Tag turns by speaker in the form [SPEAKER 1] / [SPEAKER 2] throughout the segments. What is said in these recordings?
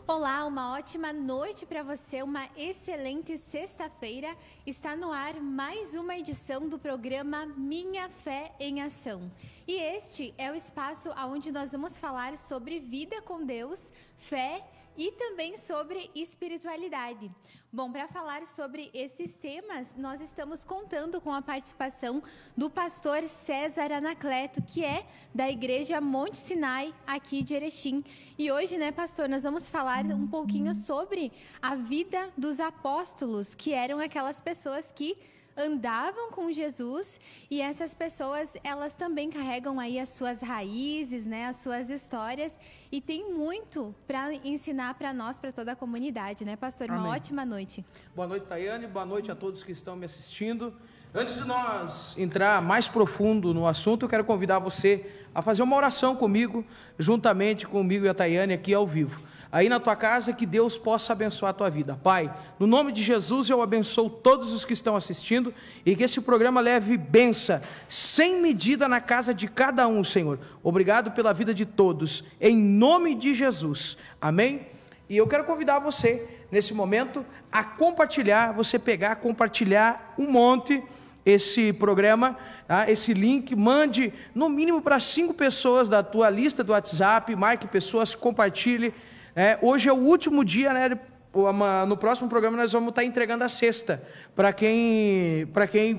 [SPEAKER 1] Olá, uma ótima noite para você, uma excelente sexta-feira. Está no ar mais uma edição do programa Minha Fé em Ação. E este é o espaço onde nós vamos falar sobre vida com Deus, fé e também sobre espiritualidade. Bom, para falar sobre esses temas, nós estamos contando com a participação do pastor César Anacleto, que é da Igreja Monte Sinai, aqui de Erechim. E hoje, né, pastor, nós vamos falar um pouquinho sobre a vida dos apóstolos, que eram aquelas pessoas que andavam com Jesus, e essas pessoas, elas também carregam aí as suas raízes, né, as suas histórias, e tem muito para ensinar para nós, para toda a comunidade, né, pastor? Uma ótima noite.
[SPEAKER 2] Boa noite, Tayane, boa noite a todos que estão me assistindo. Antes de nós entrar mais profundo no assunto, eu quero convidar você a fazer uma oração comigo, juntamente comigo e a Tayane aqui ao vivo. Aí na tua casa, que Deus possa abençoar a tua vida. Pai, no nome de Jesus eu abençoo todos os que estão assistindo e que esse programa leve bênção sem medida na casa de cada um, Senhor. Obrigado pela vida de todos, em nome de Jesus. Amém? E eu quero convidar você, nesse momento, a compartilhar, você pegar, compartilhar um monte esse programa, tá? Esse link, mande no mínimo para 5 pessoas da tua lista do WhatsApp, marque pessoas, compartilhe. Hoje é o último dia, né? No próximo programa nós vamos estar entregando a cesta para quem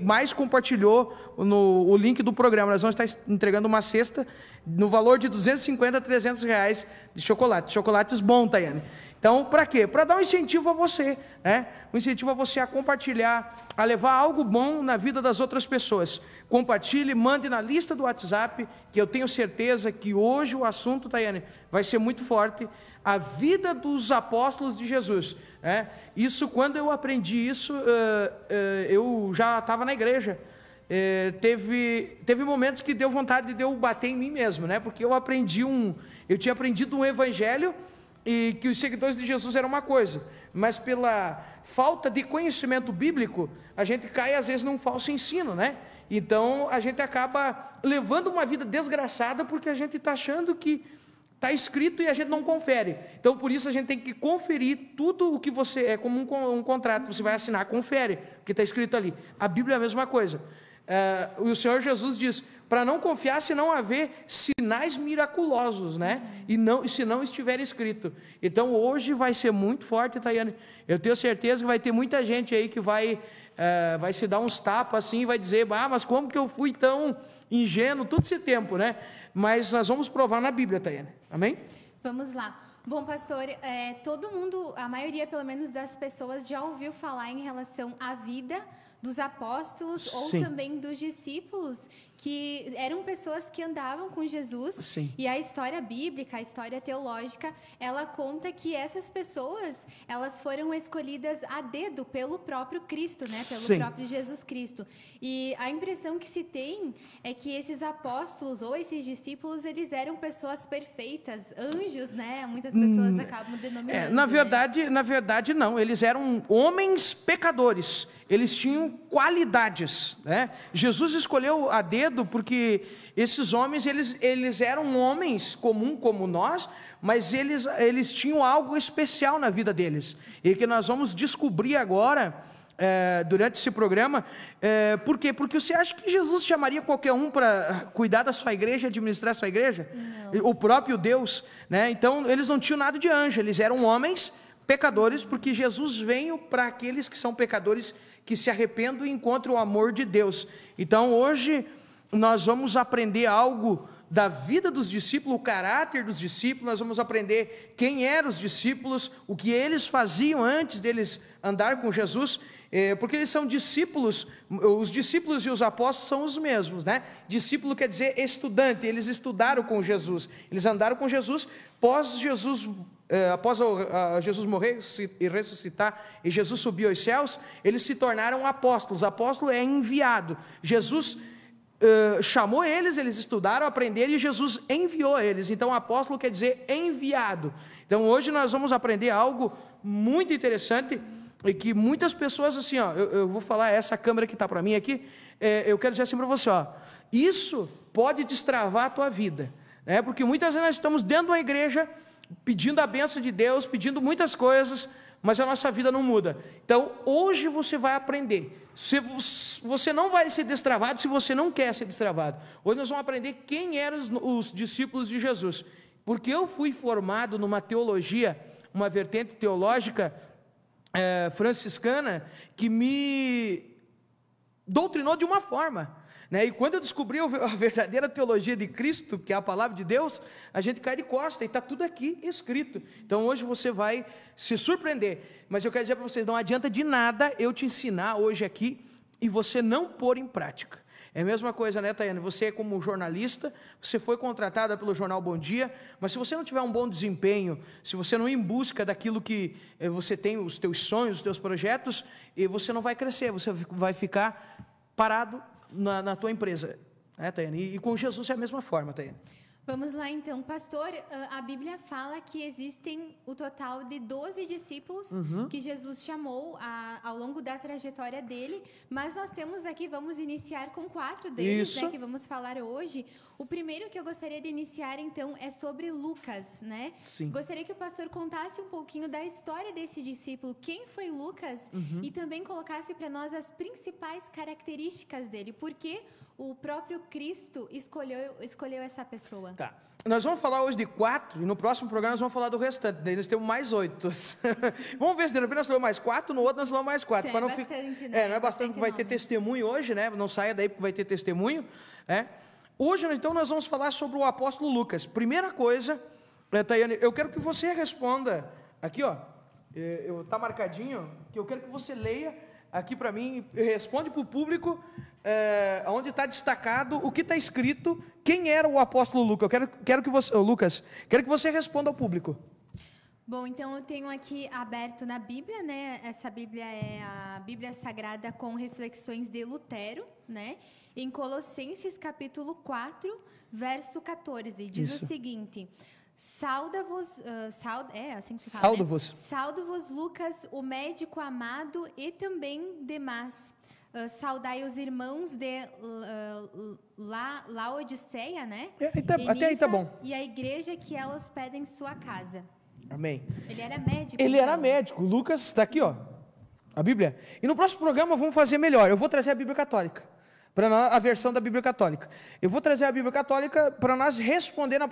[SPEAKER 2] mais compartilhou o link do programa. Nós vamos estar entregando uma cesta no valor de 250 a 300 reais de chocolates bons, Tayane. Então, para quê? Para dar um incentivo a você, né? Um incentivo a você a compartilhar, a levar algo bom na vida das outras pessoas. Compartilhe, mande na lista do WhatsApp, que eu tenho certeza que hoje o assunto, Tayane, vai ser muito forte. A vida dos apóstolos de Jesus, né? Isso, quando eu aprendi isso, eu já estava na igreja. Teve momentos que deu vontade de eu bater em mim mesmo, né? Porque eu tinha aprendido um evangelho e que os seguidores de Jesus eram uma coisa, mas pela falta de conhecimento bíblico, a gente cai às vezes num falso ensino, né? Então a gente acaba levando uma vida desgraçada porque a gente está achando que está escrito e a gente não confere. Então, por isso, a gente tem que conferir tudo o que você... É como um contrato, você vai assinar, confere o que está escrito ali. A Bíblia é a mesma coisa. O Senhor Jesus diz, para não confiar se não haver sinais miraculosos, né? E se não estiver escrito. Então, hoje vai ser muito forte, Tayane. Eu tenho certeza que vai ter muita gente aí que vai se dar uns tapas assim e vai dizer, mas como que eu fui tão ingênuo todo esse tempo, né? Mas nós vamos provar na Bíblia, Tayane. Amém?
[SPEAKER 1] Vamos lá. Bom, pastor, todo mundo, a maioria pelo menos das pessoas já ouviu falar em relação à vida dos apóstolos, sim, ou também dos discípulos, que eram pessoas que andavam com Jesus, sim, e a história bíblica, a história teológica, ela conta que essas pessoas, elas foram escolhidas a dedo pelo próprio Cristo, né? Pelo sim, próprio Jesus Cristo. E a impressão que se tem é que esses apóstolos ou esses discípulos, eles eram pessoas perfeitas, anjos, né? Muitas pessoas acabam denominando.
[SPEAKER 2] Na verdade, não. Eles eram homens pecadores. Eles tinham qualidades, né? Jesus escolheu a dedo porque esses homens, eles eram homens comuns como nós, mas eles tinham algo especial na vida deles, e que nós vamos descobrir agora, durante esse programa. Por quê? Porque você acha que Jesus chamaria qualquer um para cuidar da sua igreja, administrar a sua igreja? Não. O próprio Deus, né? Então, eles não tinham nada de anjo, eles eram homens pecadores, porque Jesus veio para aqueles que são pecadores, que se arrependam e encontram o amor de Deus. Então hoje nós vamos aprender algo da vida dos discípulos, o caráter dos discípulos, nós vamos aprender quem eram os discípulos, o que eles faziam antes deles andar com Jesus, porque eles são discípulos, os discípulos e os apóstolos são os mesmos, né? Discípulo quer dizer estudante, eles estudaram com Jesus, eles andaram com Jesus, após Jesus morrer e ressuscitar, e Jesus subir aos céus, eles se tornaram apóstolos. Apóstolo é enviado. Jesus chamou eles, eles estudaram, aprenderam, e Jesus enviou eles. Então apóstolo quer dizer enviado. Então hoje nós vamos aprender algo muito interessante, e que muitas pessoas assim, ó, eu vou falar, essa câmera que está para mim aqui, eu quero dizer assim para você, ó, isso pode destravar a tua vida, né? Porque muitas vezes nós estamos dentro de uma igreja pedindo a bênção de Deus, pedindo muitas coisas, mas a nossa vida não muda. Então hoje você vai aprender. Você não vai ser destravado se você não quer ser destravado. Hoje nós vamos aprender quem eram os discípulos de Jesus, porque eu fui formado numa teologia, uma vertente teológica franciscana, que me doutrinou de uma forma, né? E quando eu descobri a verdadeira teologia de Cristo, que é a palavra de Deus, a gente cai de costa, e está tudo aqui escrito. Então hoje você vai se surpreender, mas eu quero dizer para vocês, não adianta de nada eu te ensinar hoje aqui, e você não pôr em prática. É a mesma coisa, né, Tayane? Você, como jornalista, você foi contratada pelo jornal Bom Dia, mas se você não tiver um bom desempenho, se você não ir em busca daquilo que você tem, os teus sonhos, os teus projetos, você não vai crescer, você vai ficar parado na tua empresa, né, Tayane? E com Jesus é a mesma forma, Tayane.
[SPEAKER 1] Vamos lá então, pastor, a Bíblia fala que existem o total de 12 discípulos que Jesus chamou ao longo da trajetória dele, mas nós temos aqui, vamos iniciar com 4 deles, né, que vamos falar hoje. O primeiro que eu gostaria de iniciar então é sobre Lucas, né?
[SPEAKER 2] Sim.
[SPEAKER 1] Gostaria que o pastor contasse um pouquinho da história desse discípulo, quem foi Lucas, e também colocasse para nós as principais características dele, porque o próprio Cristo escolheu essa pessoa.
[SPEAKER 2] Tá. Nós vamos falar hoje de 4, e no próximo programa nós vamos falar do restante. Daí nós temos mais 8. Vamos ver se de repente nós falamos mais 4, no outro nós falamos mais 4.
[SPEAKER 1] Sim, não é bastante, né?
[SPEAKER 2] Não é bastante, vai ter testemunho hoje, né? Não saia daí porque vai ter testemunho. Hoje, então, nós vamos falar sobre o apóstolo Lucas. Primeira coisa, Tayane, eu quero que você responda, aqui, ó, está marcadinho, que eu quero que você leia aqui para mim, responde para o público, onde está destacado o que está escrito, quem era o apóstolo Lucas. Quero que você, Lucas, quero que você responda ao público.
[SPEAKER 1] Bom, então eu tenho aqui aberto na Bíblia, né? Essa Bíblia é a Bíblia Sagrada com reflexões de Lutero, né? Em Colossenses capítulo 4, verso 14, diz o seguinte: Sauda-vos, é assim que se fala,
[SPEAKER 2] Saudo-vos.
[SPEAKER 1] Né? Saudo-vos, Lucas, o médico amado, e também Demas. Saudai os irmãos de Laodiceia, né?
[SPEAKER 2] Até aí tá bom.
[SPEAKER 1] E a igreja que ela hospeda em sua casa.
[SPEAKER 2] Amém.
[SPEAKER 1] Ele era médico.
[SPEAKER 2] Ele era médico. Lucas está aqui, ó, a Bíblia. E no próximo programa vamos fazer melhor. Eu vou trazer a Bíblia Católica, para a versão da Bíblia Católica. Eu vou trazer a Bíblia Católica para nós responder no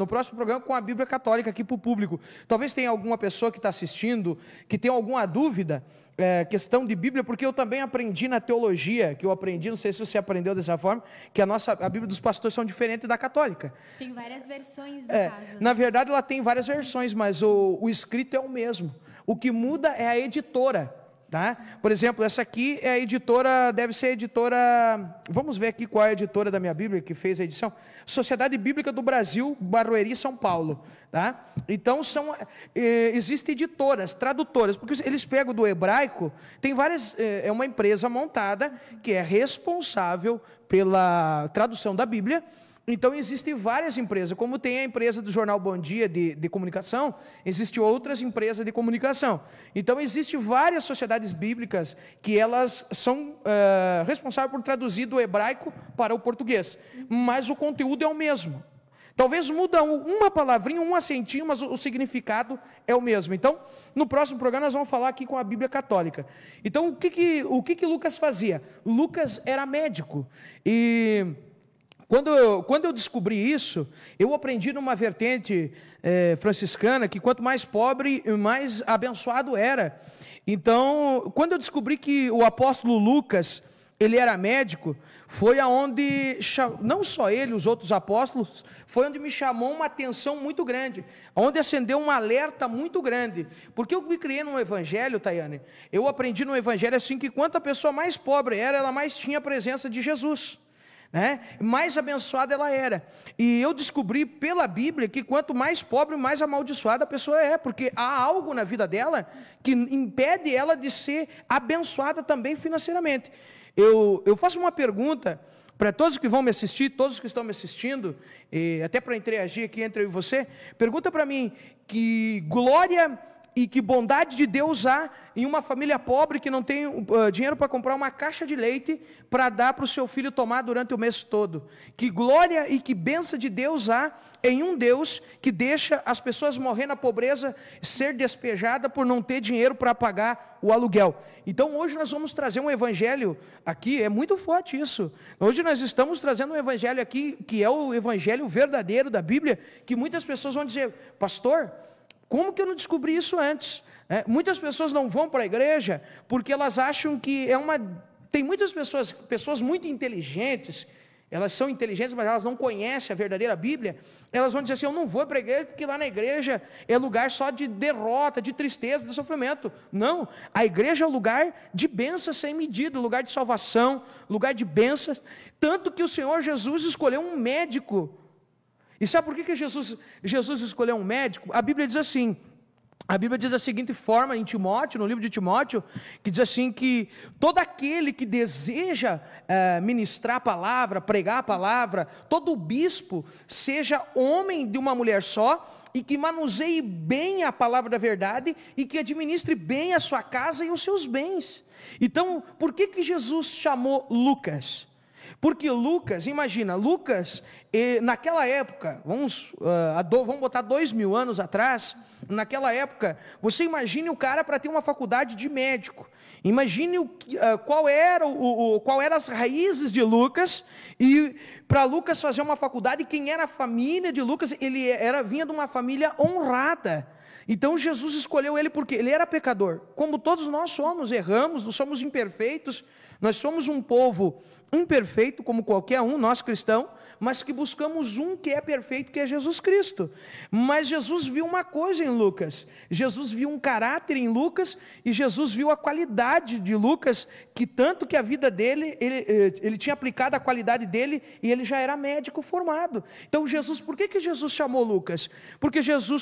[SPEAKER 2] próximo programa com a Bíblia Católica aqui para o público. Talvez tenha alguma pessoa que está assistindo, que tenha alguma dúvida, questão de Bíblia, porque eu também aprendi na teologia, que eu aprendi, não sei se você aprendeu dessa forma, que a Bíblia dos pastores são diferentes da católica.
[SPEAKER 1] Tem várias versões, no caso.
[SPEAKER 2] Na verdade, ela tem várias versões, mas o escrito é o mesmo. O que muda é a editora. Tá? Por exemplo, essa aqui é a editora, deve ser a editora, vamos ver aqui qual é a editora da minha Bíblia que fez a edição, Sociedade Bíblica do Brasil, Barueri, São Paulo. Tá? Então, existem editoras, tradutoras, porque eles pegam do hebraico, tem várias, é uma empresa montada que é responsável pela tradução da Bíblia. Então, existem várias empresas, como tem a empresa do Jornal Bom Dia de comunicação, existem outras empresas de comunicação. Então, existem várias sociedades bíblicas que elas são responsáveis por traduzir do hebraico para o português, mas o conteúdo é o mesmo. Talvez muda uma palavrinha, um acentinho, mas o significado é o mesmo. Então, no próximo programa nós vamos falar aqui com a Bíblia Católica. Então, o que Lucas fazia? Lucas era médico e Quando eu descobri isso, eu aprendi numa vertente franciscana que quanto mais pobre, mais abençoado era. Então, quando eu descobri que o apóstolo Lucas, ele era médico, foi aonde, não só ele, os outros apóstolos, foi onde me chamou uma atenção muito grande, onde acendeu um alerta muito grande, porque eu me criei no evangelho, Tayane, eu aprendi no evangelho assim, que quanto a pessoa mais pobre era, ela mais tinha a presença de Jesus, né? Mais abençoada ela era, e eu descobri pela Bíblia, que quanto mais pobre, mais amaldiçoada a pessoa é, porque há algo na vida dela, que impede ela de ser abençoada também financeiramente. Eu faço uma pergunta para todos que vão me assistir, todos que estão me assistindo, e até para interagir aqui entre eu e você, pergunta para mim, que glória e que bondade de Deus há em uma família pobre que não tem dinheiro para comprar uma caixa de leite para dar para o seu filho tomar durante o mês todo. Que glória e que bênção de Deus há em um Deus que deixa as pessoas morrer na pobreza, ser despejada por não ter dinheiro para pagar o aluguel. Então hoje nós vamos trazer um evangelho aqui, é muito forte isso. Hoje nós estamos trazendo um evangelho aqui, que é o evangelho verdadeiro da Bíblia, que muitas pessoas vão dizer, pastor, como que eu não descobri isso antes? Muitas pessoas não vão para a igreja porque elas acham que tem muitas pessoas muito inteligentes, elas são inteligentes, mas elas não conhecem a verdadeira Bíblia, elas vão dizer assim, eu não vou para a igreja porque lá na igreja é lugar só de derrota, de tristeza, de sofrimento. Não, a igreja é um lugar de bênçãos sem medida, lugar de salvação, lugar de bênçãos, tanto que o Senhor Jesus escolheu um médico. E sabe por que Jesus escolheu um médico? A Bíblia diz assim, a Bíblia diz da seguinte forma em Timóteo, no livro de Timóteo, que diz assim que todo aquele que deseja ministrar a palavra, pregar a palavra, todo bispo, seja homem de uma mulher só, e que manuseie bem a palavra da verdade, e que administre bem a sua casa e os seus bens. Então, por que Jesus chamou Lucas? Porque Lucas, imagina, Lucas, naquela época, vamos botar 2000 anos atrás, naquela época, você imagine o cara para ter uma faculdade de médico, imagine qual eram as raízes de Lucas, e para Lucas fazer uma faculdade, quem era a família de Lucas, vinha de uma família honrada. Então Jesus escolheu ele porque ele era pecador, como todos nós somos, erramos, nós somos imperfeitos, nós somos um povo imperfeito como qualquer um, nós cristãos, mas que buscamos um que é perfeito, que é Jesus Cristo. Mas Jesus viu uma coisa em Lucas, Jesus viu um caráter em Lucas, e Jesus viu a qualidade de Lucas, que tanto que a vida dele, ele tinha aplicado a qualidade dele, e ele já era médico formado. Então Jesus, por que Jesus chamou Lucas? Porque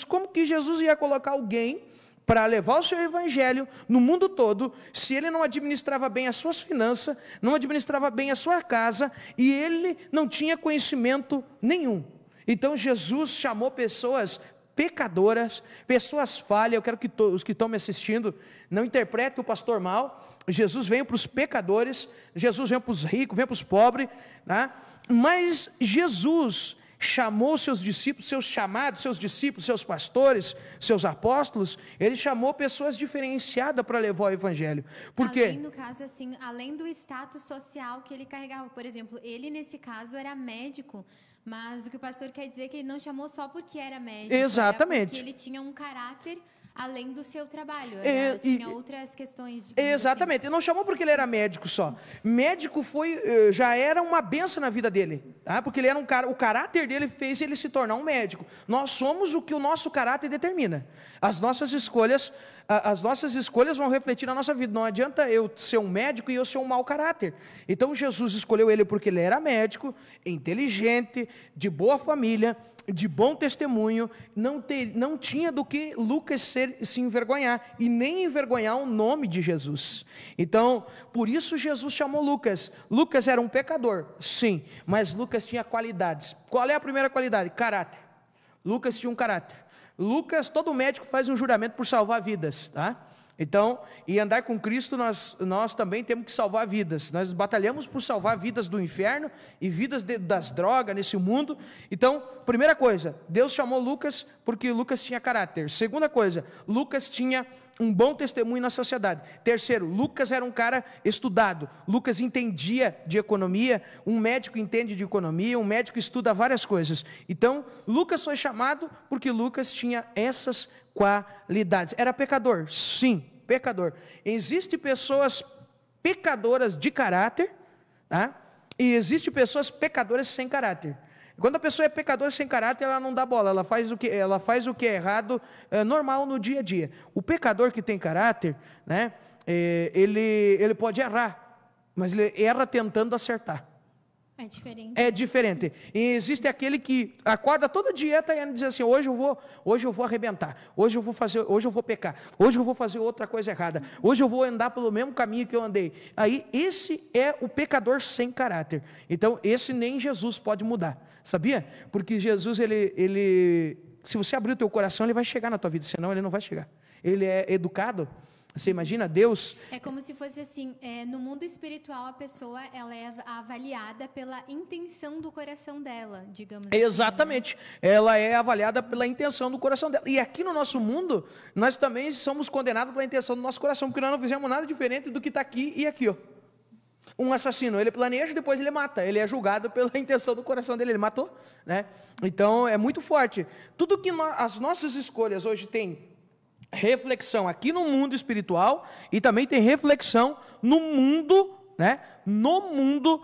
[SPEAKER 2] como que Jesus ia colocar alguém para levar o seu evangelho no mundo todo, se ele não administrava bem as suas finanças, não administrava bem a sua casa, e ele não tinha conhecimento nenhum. Então Jesus chamou pessoas pecadoras, pessoas falhas. Eu quero que os que estão me assistindo não interpretem o pastor mal. Jesus veio para os pecadores, Jesus veio para os ricos, veio para os pobres, tá? Mas Jesus chamou seus discípulos, seus chamados, seus discípulos, seus pastores, seus apóstolos, ele chamou pessoas diferenciadas para levar o evangelho. Por quê?
[SPEAKER 1] No caso, assim, além do status social que ele carregava, por exemplo, ele nesse caso era médico, mas o que o pastor quer dizer é que ele não chamou só porque era médico.
[SPEAKER 2] Exatamente.
[SPEAKER 1] Porque ele tinha um caráter além do seu trabalho, tinha outras questões.
[SPEAKER 2] Exatamente, ele não chamou porque ele era médico só. Médico já era uma benção na vida dele, tá? Porque ele era o caráter dele fez ele se tornar um médico. Nós somos o que o nosso caráter determina. As nossas escolhas vão refletir na nossa vida. Não adianta eu ser um médico e eu ser um mau caráter. Então Jesus escolheu ele porque ele era médico, inteligente, de boa família, de bom testemunho, não tinha do que Lucas se envergonhar, e nem envergonhar o nome de Jesus. Então, por isso Jesus chamou Lucas. Lucas era um pecador, sim, mas Lucas tinha qualidades. Qual é a primeira qualidade? Caráter. Lucas tinha um caráter. Todo médico faz um juramento por salvar vidas, tá? Então, e andar com Cristo, nós também temos que salvar vidas. Nós batalhamos por salvar vidas do inferno e vidas das drogas nesse mundo. Então, primeira coisa, Deus chamou Lucas porque Lucas tinha caráter. Segunda coisa, Lucas tinha um bom testemunho na sociedade. Terceiro, Lucas era um cara estudado. Lucas entendia de economia, um médico entende de economia, um médico estuda várias coisas. Então, Lucas foi chamado porque Lucas tinha essas qualidades. Era pecador? Sim, pecador. Existem pessoas pecadoras de caráter, tá? E existem pessoas pecadoras sem caráter. Quando a pessoa é pecadora sem caráter, ela não dá bola, ela faz o que é errado, normal no dia a dia. O pecador que tem caráter, né, ele pode errar, mas ele erra tentando acertar.
[SPEAKER 1] É diferente.
[SPEAKER 2] É diferente. E existe aquele que acorda toda dieta e diz assim: hoje eu vou arrebentar, hoje eu vou pecar, hoje eu vou fazer outra coisa errada, hoje eu vou andar pelo mesmo caminho que eu andei. Aí esse é o pecador sem caráter. Então esse nem Jesus pode mudar, sabia? Porque Jesus, ele se você abrir o teu coração, ele vai chegar na tua vida, senão ele não vai chegar. Ele é educado. Você imagina Deus?
[SPEAKER 1] É como se fosse assim, no mundo espiritual a pessoa ela é avaliada pela intenção do coração dela, digamos assim.
[SPEAKER 2] Exatamente, né? Ela é avaliada pela intenção do coração dela. E aqui no nosso mundo, nós também somos condenados pela intenção do nosso coração, porque nós não fizemos nada diferente do que está aqui e aqui, ó. Um assassino, ele planeja, depois ele mata. Ele é julgado pela intenção do coração dele, ele matou, né? Então é muito forte. Tudo que as nossas escolhas hoje têm reflexão aqui no mundo espiritual e também tem reflexão no mundo, né? No mundo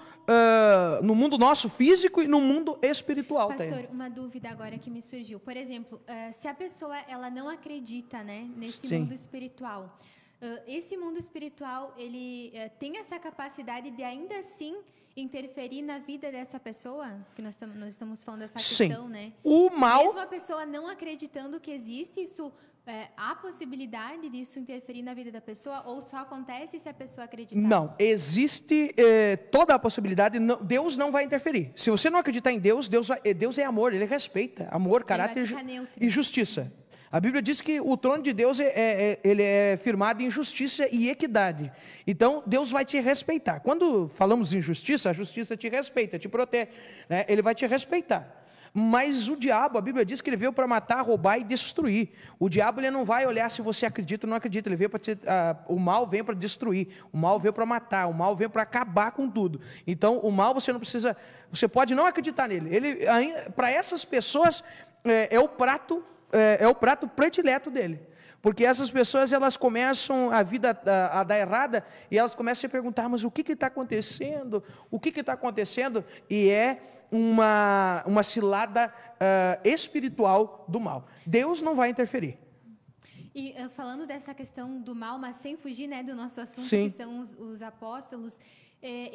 [SPEAKER 2] nosso físico e no mundo espiritual.
[SPEAKER 1] Pastor, uma dúvida agora que me surgiu. Por exemplo, se a pessoa ela não acredita, né, nesse mundo espiritual, esse mundo espiritual ele tem essa capacidade de ainda assim interferir na vida dessa pessoa? Que nós estamos falando dessa questão, né?
[SPEAKER 2] O mal...
[SPEAKER 1] Mesmo a pessoa não acreditando que existe, isso há possibilidade disso interferir na vida da pessoa ou só acontece se a pessoa acreditar?
[SPEAKER 2] Não, existe toda a possibilidade. Não, Deus não vai interferir. Se você não acreditar em Deus, Deus é amor, Ele respeita. Amor, caráter e justiça. A Bíblia diz que o trono de Deus ele é firmado em justiça e equidade. Então, Deus vai te respeitar. Quando falamos em justiça, a justiça te respeita, te protege, né? Ele vai te respeitar. Mas o diabo, a Bíblia diz que ele veio para matar, roubar e destruir. O diabo ele não vai olhar se você acredita ou não acredita. Ele veio o mal vem para destruir, o mal veio para matar, o mal veio para acabar com tudo. Então, o mal você não precisa, você pode não acreditar nele. Para essas pessoas é o prato predileto dele. Porque essas pessoas, elas começam a vida a dar errada e elas começam a se perguntar, mas o que está acontecendo? O que está acontecendo? E é uma cilada espiritual do mal. Deus não vai interferir.
[SPEAKER 1] E falando dessa questão do mal, mas sem fugir, né, do nosso assunto,
[SPEAKER 2] Sim.
[SPEAKER 1] que são os apóstolos,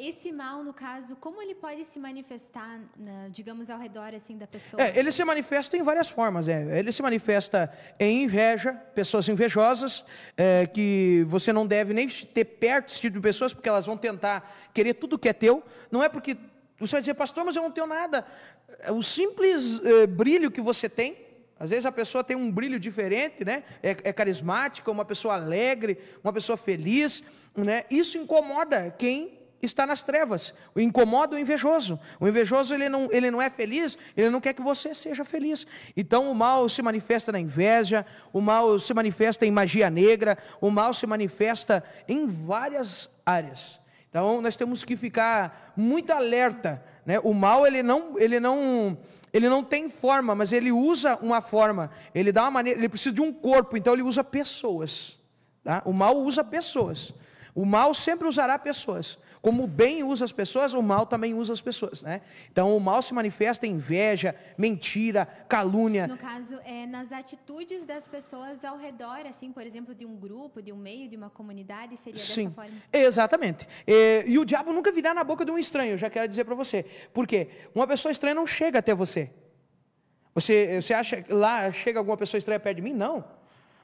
[SPEAKER 1] esse mal, no caso, como ele pode se manifestar, digamos, ao redor assim, da pessoa?
[SPEAKER 2] Ele se manifesta em várias formas. Ele se manifesta em inveja, pessoas invejosas, que você não deve nem ter perto desse tipo de pessoas, porque elas vão tentar querer tudo que é teu. Não é porque você vai dizer, pastor, mas eu não tenho nada. O simples brilho que você tem, às vezes a pessoa tem um brilho diferente, né? É carismática, uma pessoa alegre, uma pessoa feliz, né? Isso incomoda quem está nas trevas, incomoda o invejoso. O invejoso ele não é feliz, ele não quer que você seja feliz. Então o mal se manifesta na inveja, o mal se manifesta em magia negra, o mal se manifesta em várias áreas. Então nós temos que ficar muito alerta, né? O mal ele não tem forma, mas ele usa uma forma, ele dá uma maneira, ele precisa de um corpo, então ele usa pessoas, tá? O mal usa pessoas. O mal sempre usará pessoas. Como o bem usa as pessoas, o mal também usa as pessoas, né? Então, o mal se manifesta em inveja, mentira, calúnia.
[SPEAKER 1] No caso, nas atitudes das pessoas ao redor, assim, por exemplo, de um grupo, de um meio, de uma comunidade, seria
[SPEAKER 2] Sim,
[SPEAKER 1] dessa forma?
[SPEAKER 2] Exatamente. E o diabo nunca virá na boca de um estranho, eu já quero dizer para você. Por quê? Uma pessoa estranha não chega até você. Você acha que lá chega alguma pessoa estranha perto de mim? Não.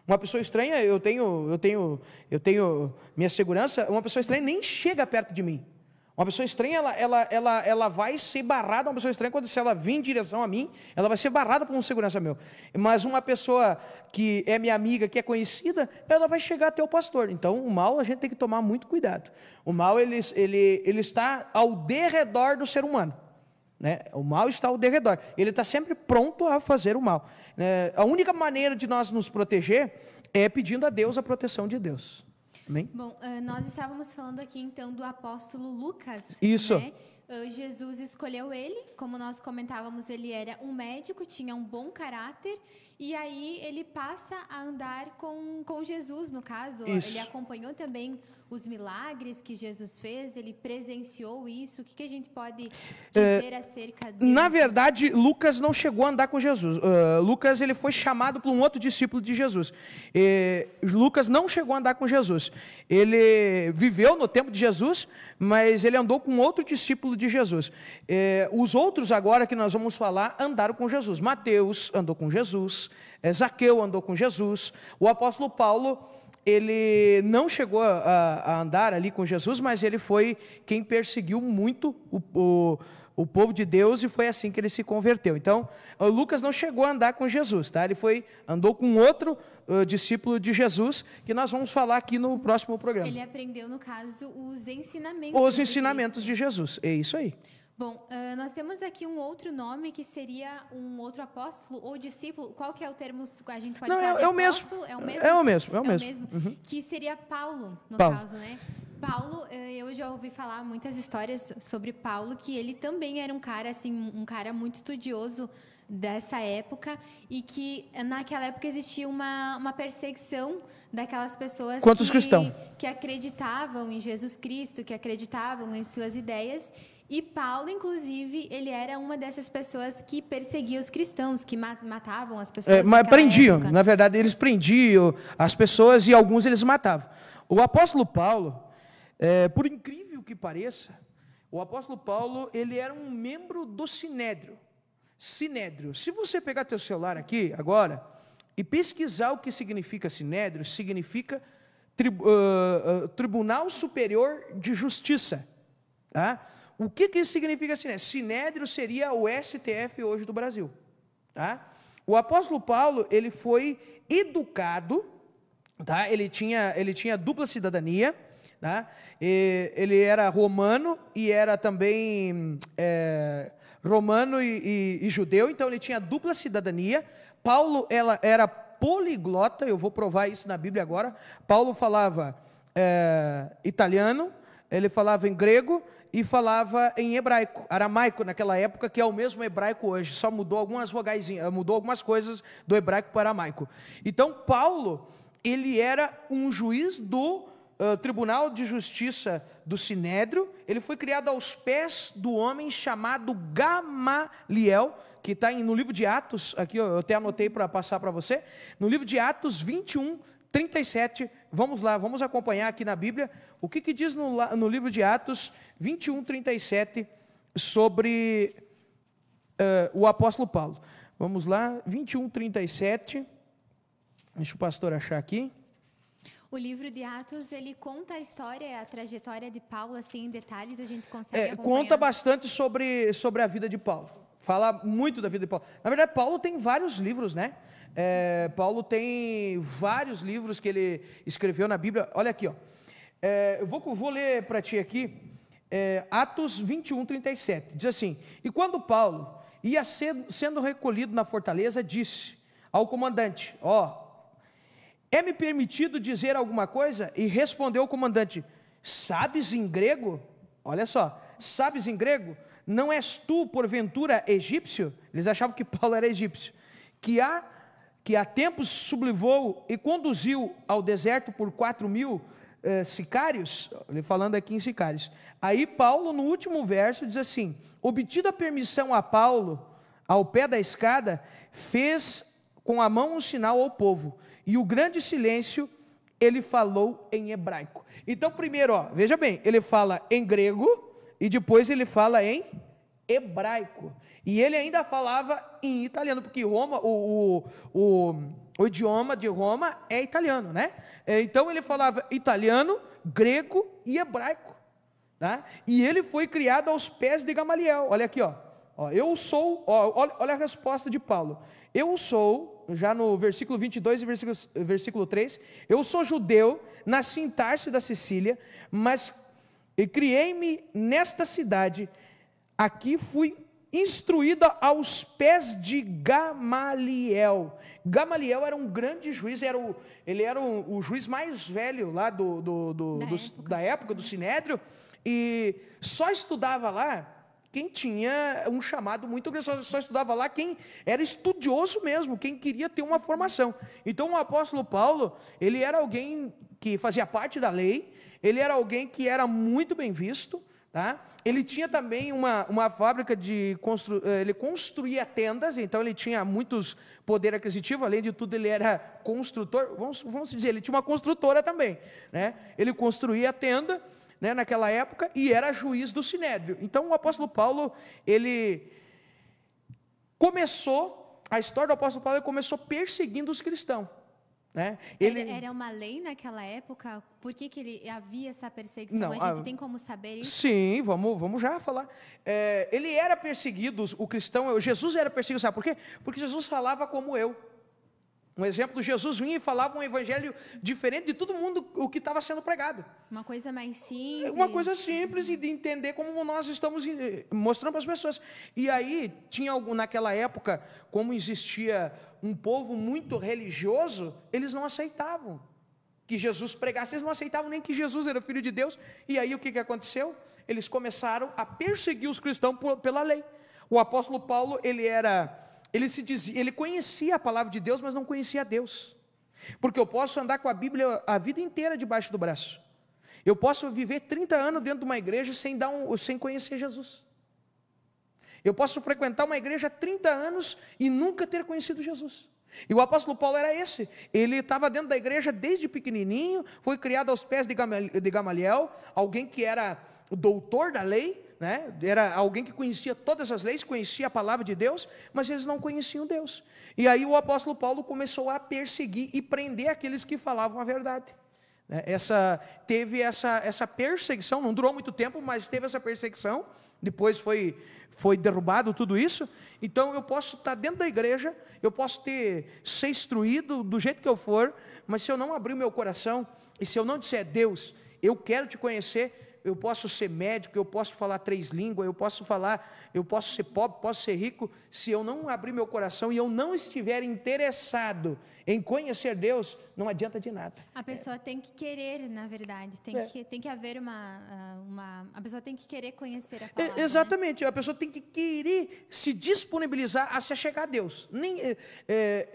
[SPEAKER 2] Uma pessoa estranha, eu tenho minha segurança, uma pessoa estranha nem chega perto de mim. Uma pessoa estranha, ela vai ser barrada, uma pessoa estranha, se ela vir em direção a mim, ela vai ser barrada por um segurança meu. Mas uma pessoa que é minha amiga, que é conhecida, ela vai chegar até o pastor. Então, o mal a gente tem que tomar muito cuidado. O mal, ele está ao derredor do ser humano. né? O mal está ao derredor. Ele está sempre pronto a fazer o mal. A única maneira de nós nos proteger é pedindo a Deus a proteção de Deus. Amém?
[SPEAKER 1] Bom, nós estávamos falando aqui, então, do apóstolo Lucas.
[SPEAKER 2] Isso.
[SPEAKER 1] Né? Jesus escolheu ele, como nós comentávamos, ele era um médico, tinha um bom caráter, e aí ele passa a andar com Jesus, no caso.
[SPEAKER 2] Isso.
[SPEAKER 1] Ele acompanhou também os milagres que Jesus fez, ele presenciou isso. O que a gente pode dizer acerca dele?
[SPEAKER 2] Na verdade, Lucas não chegou a andar com Jesus. Lucas ele foi chamado por um outro discípulo de Jesus. Lucas não chegou a andar com Jesus. Ele viveu no tempo de Jesus, mas ele andou com outro discípulo de Jesus. Os outros agora que nós vamos falar andaram com Jesus. Mateus andou com Jesus, Zaqueu andou com Jesus, o apóstolo Paulo, ele não chegou a andar ali com Jesus, mas ele foi quem perseguiu muito o povo de Deus, e foi assim que ele se converteu. Então, Lucas não chegou a andar com Jesus, tá? Ele andou com outro discípulo de Jesus, que nós vamos falar aqui no próximo programa.
[SPEAKER 1] Ele aprendeu, no caso, os ensinamentos.
[SPEAKER 2] Os ensinamentos de Jesus, é isso aí.
[SPEAKER 1] Bom, nós temos aqui um outro nome que seria um outro apóstolo ou discípulo. Qual que é o termo? A gente pode falar
[SPEAKER 2] é o mesmo.
[SPEAKER 1] É o mesmo?
[SPEAKER 2] É o mesmo.
[SPEAKER 1] Uhum. Que seria Paulo, no
[SPEAKER 2] Paulo.
[SPEAKER 1] caso, né? Paulo, eu já ouvi falar muitas histórias sobre Paulo, que ele também era um cara, assim, um cara muito estudioso dessa época, e que naquela época existia uma perseguição daquelas pessoas que acreditavam em Jesus Cristo, que acreditavam em suas ideias. E Paulo, inclusive, ele era uma dessas pessoas que perseguia os cristãos, que matavam as pessoas.
[SPEAKER 2] Mas prendiam, na verdade, eles prendiam as pessoas e alguns eles matavam. O apóstolo Paulo, por incrível que pareça, o apóstolo Paulo, ele era um membro do Sinédrio. Sinédrio. Se você pegar teu celular aqui agora e pesquisar o que significa Sinédrio, significa Tribunal Superior de Justiça, tá? O que isso significa Sinédrio? Sinédrio seria o STF hoje do Brasil, tá? O apóstolo Paulo, ele foi educado, tá? Ele tinha dupla cidadania, tá? Ele era romano e era também romano e judeu, então ele tinha dupla cidadania. Paulo era poliglota, eu vou provar isso na Bíblia agora. Paulo falava italiano, ele falava em grego e falava em hebraico, aramaico naquela época, que é o mesmo hebraico hoje, só mudou algumas vogaizinhas, mudou algumas coisas do hebraico para o aramaico. Então Paulo, ele era um juiz do Tribunal de Justiça do Sinédrio. Ele foi criado aos pés do homem chamado Gamaliel, que está no livro de Atos, aqui eu até anotei para passar para você, no livro de Atos 21, 37, vamos lá, vamos acompanhar aqui na Bíblia, o que diz no livro de Atos 21, 37, sobre o apóstolo Paulo. Vamos lá, 21, 37, deixa o pastor achar aqui.
[SPEAKER 1] O livro de Atos, ele conta a história, a trajetória de Paulo, assim, em detalhes, a gente consegue acompanhar.
[SPEAKER 2] Conta bastante sobre a vida de Paulo, fala muito da vida de Paulo. Na verdade, Paulo tem vários livros, né? Paulo tem vários livros que ele escreveu na Bíblia. Olha aqui, ó. Eu vou ler para ti aqui, Atos 21, 37. Diz assim: E quando Paulo ia sendo recolhido na fortaleza, disse ao comandante: é-me permitido dizer alguma coisa? E respondeu o comandante: sabes em grego? Olha só, sabes em grego? Não és tu, porventura, egípcio? Eles achavam que Paulo era egípcio. Que há tempos sublevou e conduziu ao deserto por 4.000 sicários, ele falando aqui em sicários. Aí Paulo, no último verso, diz assim: obtida a permissão a Paulo, ao pé da escada, fez com a mão um sinal ao povo, e o grande silêncio, ele falou em hebraico. Então, primeiro, veja bem, ele fala em grego, e depois ele fala em hebraico. E ele ainda falava em italiano, porque Roma, o idioma de Roma é italiano, né? Então ele falava italiano, grego e hebraico, tá? E ele foi criado aos pés de Gamaliel. Olha aqui, eu sou, olha a resposta de Paulo. Eu sou, já no versículo 22 e versículo 3, eu sou judeu, nasci em Tarso da Sicília, mas criei-me nesta cidade, aqui fui instruída aos pés de Gamaliel. Gamaliel era um grande juiz, ele era o juiz mais velho lá da época do Sinédrio, e só estudava lá quem tinha um chamado muito grande, só estudava lá quem era estudioso mesmo, quem queria ter uma formação. Então o apóstolo Paulo, ele era alguém que fazia parte da lei, ele era alguém que era muito bem visto, tá? Ele tinha também uma fábrica ele construía tendas, então ele tinha muitos poder aquisitivo, além de tudo ele era construtor, vamos dizer, ele tinha uma construtora também, né? Ele construía tenda, né, naquela época, e era juiz do Sinédrio. Então o apóstolo Paulo, a história do apóstolo Paulo, ele começou perseguindo os cristãos, né?
[SPEAKER 1] Era uma lei naquela época? Por que havia essa perseguição? A gente tem como saber isso?
[SPEAKER 2] Sim, vamos já falar. Ele era perseguido, o cristão, Jesus era perseguido, sabe por quê? Porque Jesus falava como eu. Um exemplo, Jesus vinha e falava um evangelho diferente de todo mundo o que estava sendo pregado.
[SPEAKER 1] Uma coisa mais simples.
[SPEAKER 2] Uma coisa simples e de entender como nós estamos mostrando para as pessoas. E aí, naquela época, como existia um povo muito religioso, eles não aceitavam que Jesus pregasse, eles não aceitavam nem que Jesus era filho de Deus. E aí o que aconteceu? Eles começaram a perseguir os cristãos pela lei. O apóstolo Paulo, ele conhecia a palavra de Deus, mas não conhecia Deus. Porque eu posso andar com a Bíblia a vida inteira debaixo do braço. Eu posso viver 30 anos dentro de uma igreja sem conhecer Jesus. Eu posso frequentar uma igreja há 30 anos e nunca ter conhecido Jesus. E o apóstolo Paulo era esse. Ele estava dentro da igreja desde pequenininho, foi criado aos pés de Gamaliel, alguém que era o doutor da lei, né? Era alguém que conhecia todas as leis, conhecia a palavra de Deus, mas eles não conheciam Deus. E aí o apóstolo Paulo começou a perseguir e prender aqueles que falavam a verdade. Teve essa perseguição, não durou muito tempo, mas teve essa perseguição, depois foi derrubado tudo isso. Então eu posso estar dentro da igreja, eu posso ser instruído do jeito que eu for, mas se eu não abrir o meu coração, e se eu não disser, Deus, eu quero te conhecer, eu posso ser médico, eu posso falar 3 línguas, eu posso ser pobre, posso ser rico, se eu não abrir meu coração e eu não estiver interessado em conhecer Deus, não adianta de nada.
[SPEAKER 1] A pessoa tem que querer, na verdade, tem que haver a pessoa tem que querer conhecer a palavra.
[SPEAKER 2] Exatamente, né? A pessoa tem que querer se disponibilizar a se achegar a Deus.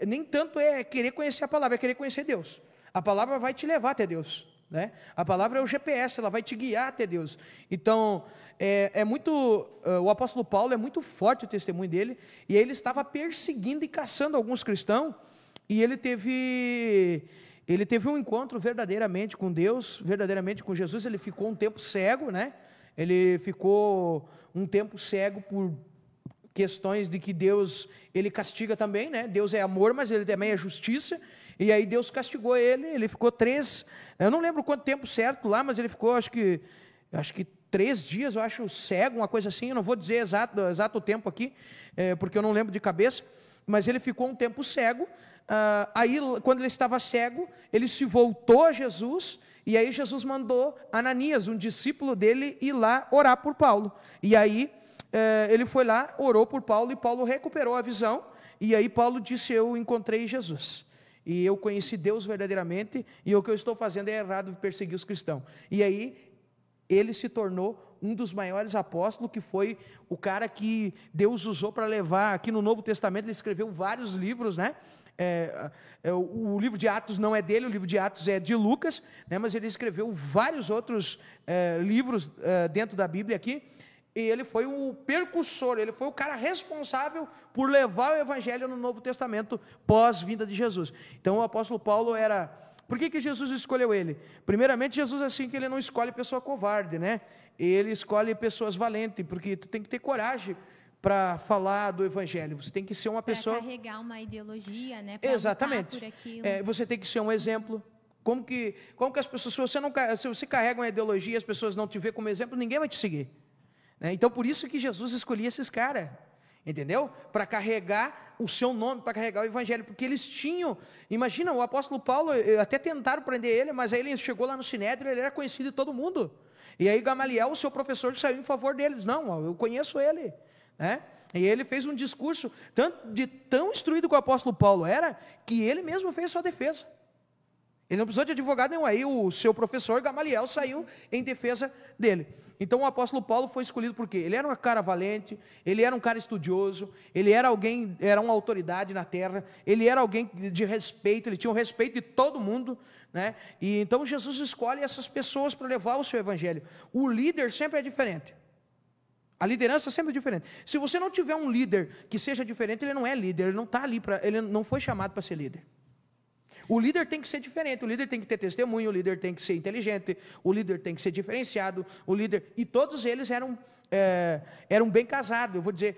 [SPEAKER 2] Nem tanto é querer conhecer a palavra, é querer conhecer Deus. A palavra vai te levar até Deus. Né? A palavra é o GPS, ela vai te guiar até Deus. Então, o apóstolo Paulo é muito forte o testemunho dele, e ele estava perseguindo e caçando alguns cristãos, e ele teve um encontro verdadeiramente com Deus, verdadeiramente com Jesus. Ele ficou um tempo cego, né? Ele ficou um tempo cego por questões de que Deus, ele castiga também, né? Deus é amor, mas ele também é justiça. E aí Deus castigou ele ficou 3, eu não lembro quanto tempo certo lá, mas ele ficou, acho que 3 dias, eu acho, cego, uma coisa assim, eu não vou dizer exato o tempo aqui, porque eu não lembro de cabeça, mas ele ficou um tempo cego. Aí, quando ele estava cego, ele se voltou a Jesus, e aí Jesus mandou Ananias, um discípulo dele, ir lá orar por Paulo. E aí, ele foi lá, orou por Paulo, e Paulo recuperou a visão, e aí Paulo disse, eu encontrei Jesus. E eu conheci Deus verdadeiramente, e o que eu estou fazendo é errado, perseguir os cristãos. E aí, ele se tornou um dos maiores apóstolos, que foi o cara que Deus usou para levar, aqui no Novo Testamento, ele escreveu vários livros, né? O livro de Atos não é dele, o livro de Atos é de Lucas, né? Mas ele escreveu vários outros livros dentro da Bíblia aqui, e ele foi o percussor, ele foi o cara responsável por levar o evangelho no Novo Testamento pós-vinda de Jesus. Então o apóstolo Paulo era... Por que Jesus escolheu ele? Primeiramente, Jesus, assim, que ele não escolhe pessoa covarde, né? Ele escolhe pessoas valentes, porque tu tem que ter coragem para falar do evangelho. Você tem que ser uma pessoa...
[SPEAKER 1] Para carregar uma ideologia, né? Pra
[SPEAKER 2] Exatamente.
[SPEAKER 1] lutar por aquilo.
[SPEAKER 2] Você tem que ser um exemplo. Como que as pessoas... Se você carrega uma ideologia e as pessoas não te vê como exemplo, ninguém vai te seguir. Então, por isso que Jesus escolhia esses caras, entendeu? Para carregar o seu nome, para carregar o evangelho, porque eles tinham... Imagina, o apóstolo Paulo, até tentaram prender ele, mas aí ele chegou lá no Sinédrio, ele era conhecido de todo mundo. E aí Gamaliel, o seu professor, saiu em favor deles. Não, eu conheço ele. né? E ele fez um discurso, tão instruído que o apóstolo Paulo era, que ele mesmo fez sua defesa. Ele não precisou de advogado nenhum, aí o seu professor Gamaliel saiu em defesa dele. Então o apóstolo Paulo foi escolhido porque ele era um cara valente, ele era um cara estudioso, ele era uma autoridade na terra, ele era alguém de respeito, ele tinha o respeito de todo mundo, né? E então Jesus escolhe essas pessoas para levar o seu evangelho. O líder sempre é diferente. A liderança sempre é diferente. Se você não tiver um líder que seja diferente, ele não é líder, ele não está ali ele não foi chamado para ser líder. O líder tem que ser diferente, o líder tem que ter testemunho, o líder tem que ser inteligente, o líder tem que ser diferenciado, e todos eles eram bem casados. Eu vou dizer,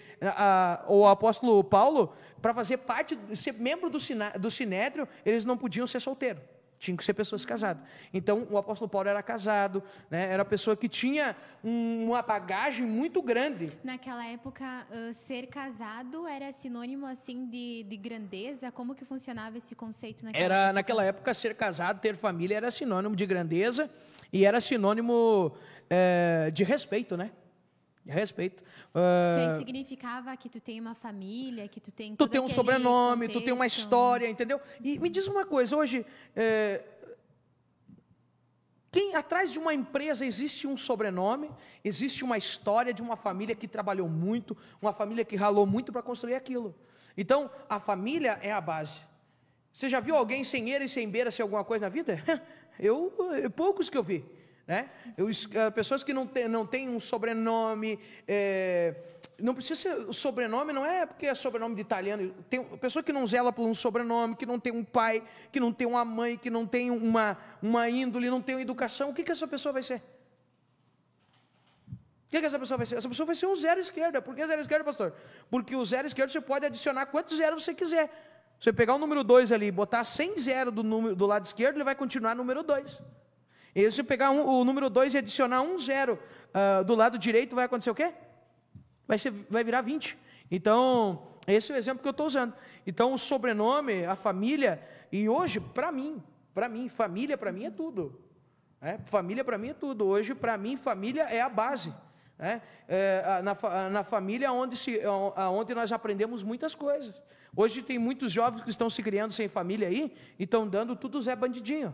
[SPEAKER 2] o apóstolo Paulo, para fazer parte, ser membro do Sinédrio, eles não podiam ser solteiros. Tinham que ser pessoas casadas. Então, o apóstolo Paulo era casado, né? Era pessoa que tinha uma bagagem muito grande.
[SPEAKER 1] Naquela época, ser casado era sinônimo assim de grandeza? Como que funcionava esse conceito
[SPEAKER 2] Naquela época, ser casado, ter família, era sinônimo de grandeza e era sinônimo de respeito, né? De respeito.
[SPEAKER 1] Que aí significava que tu tem uma família, que tu tem todo
[SPEAKER 2] um sobrenome,
[SPEAKER 1] contexto.
[SPEAKER 2] tu tem uma história, entendeu? E me diz uma coisa, hoje, atrás de uma empresa existe um sobrenome, existe uma história de uma família que trabalhou muito, uma família que ralou muito para construir aquilo. Então, a família é a base. Você já viu alguém sem eira e sem beira ser alguma coisa na vida? Poucos que eu vi. Né? Pessoas que não têm um sobrenome, não precisa ser sobrenome, não é porque é sobrenome de italiano. Tem pessoa que não zela por um sobrenome, que não tem um pai, que não tem uma mãe, que não tem uma índole, não tem uma educação. O que essa pessoa vai ser? O que essa pessoa vai ser? Essa pessoa vai ser um zero esquerda. Por que zero esquerda, pastor? Porque o zero esquerda você pode adicionar quantos zeros você quiser. Você pegar o número 2 ali e botar 100 zeros do lado esquerdo, ele vai continuar número 2. E se você pegar o número 2 e adicionar um zero do lado direito, vai acontecer o quê? Vai virar 20. Então, esse é o exemplo que eu estou usando. Então, o sobrenome, a família, e hoje, para mim, família para mim é tudo. Família para mim é tudo. Hoje, para mim, família é a base. Na família onde nós aprendemos muitas coisas. Hoje tem muitos jovens que estão se criando sem família aí, e estão dando tudo Zé Bandidinho.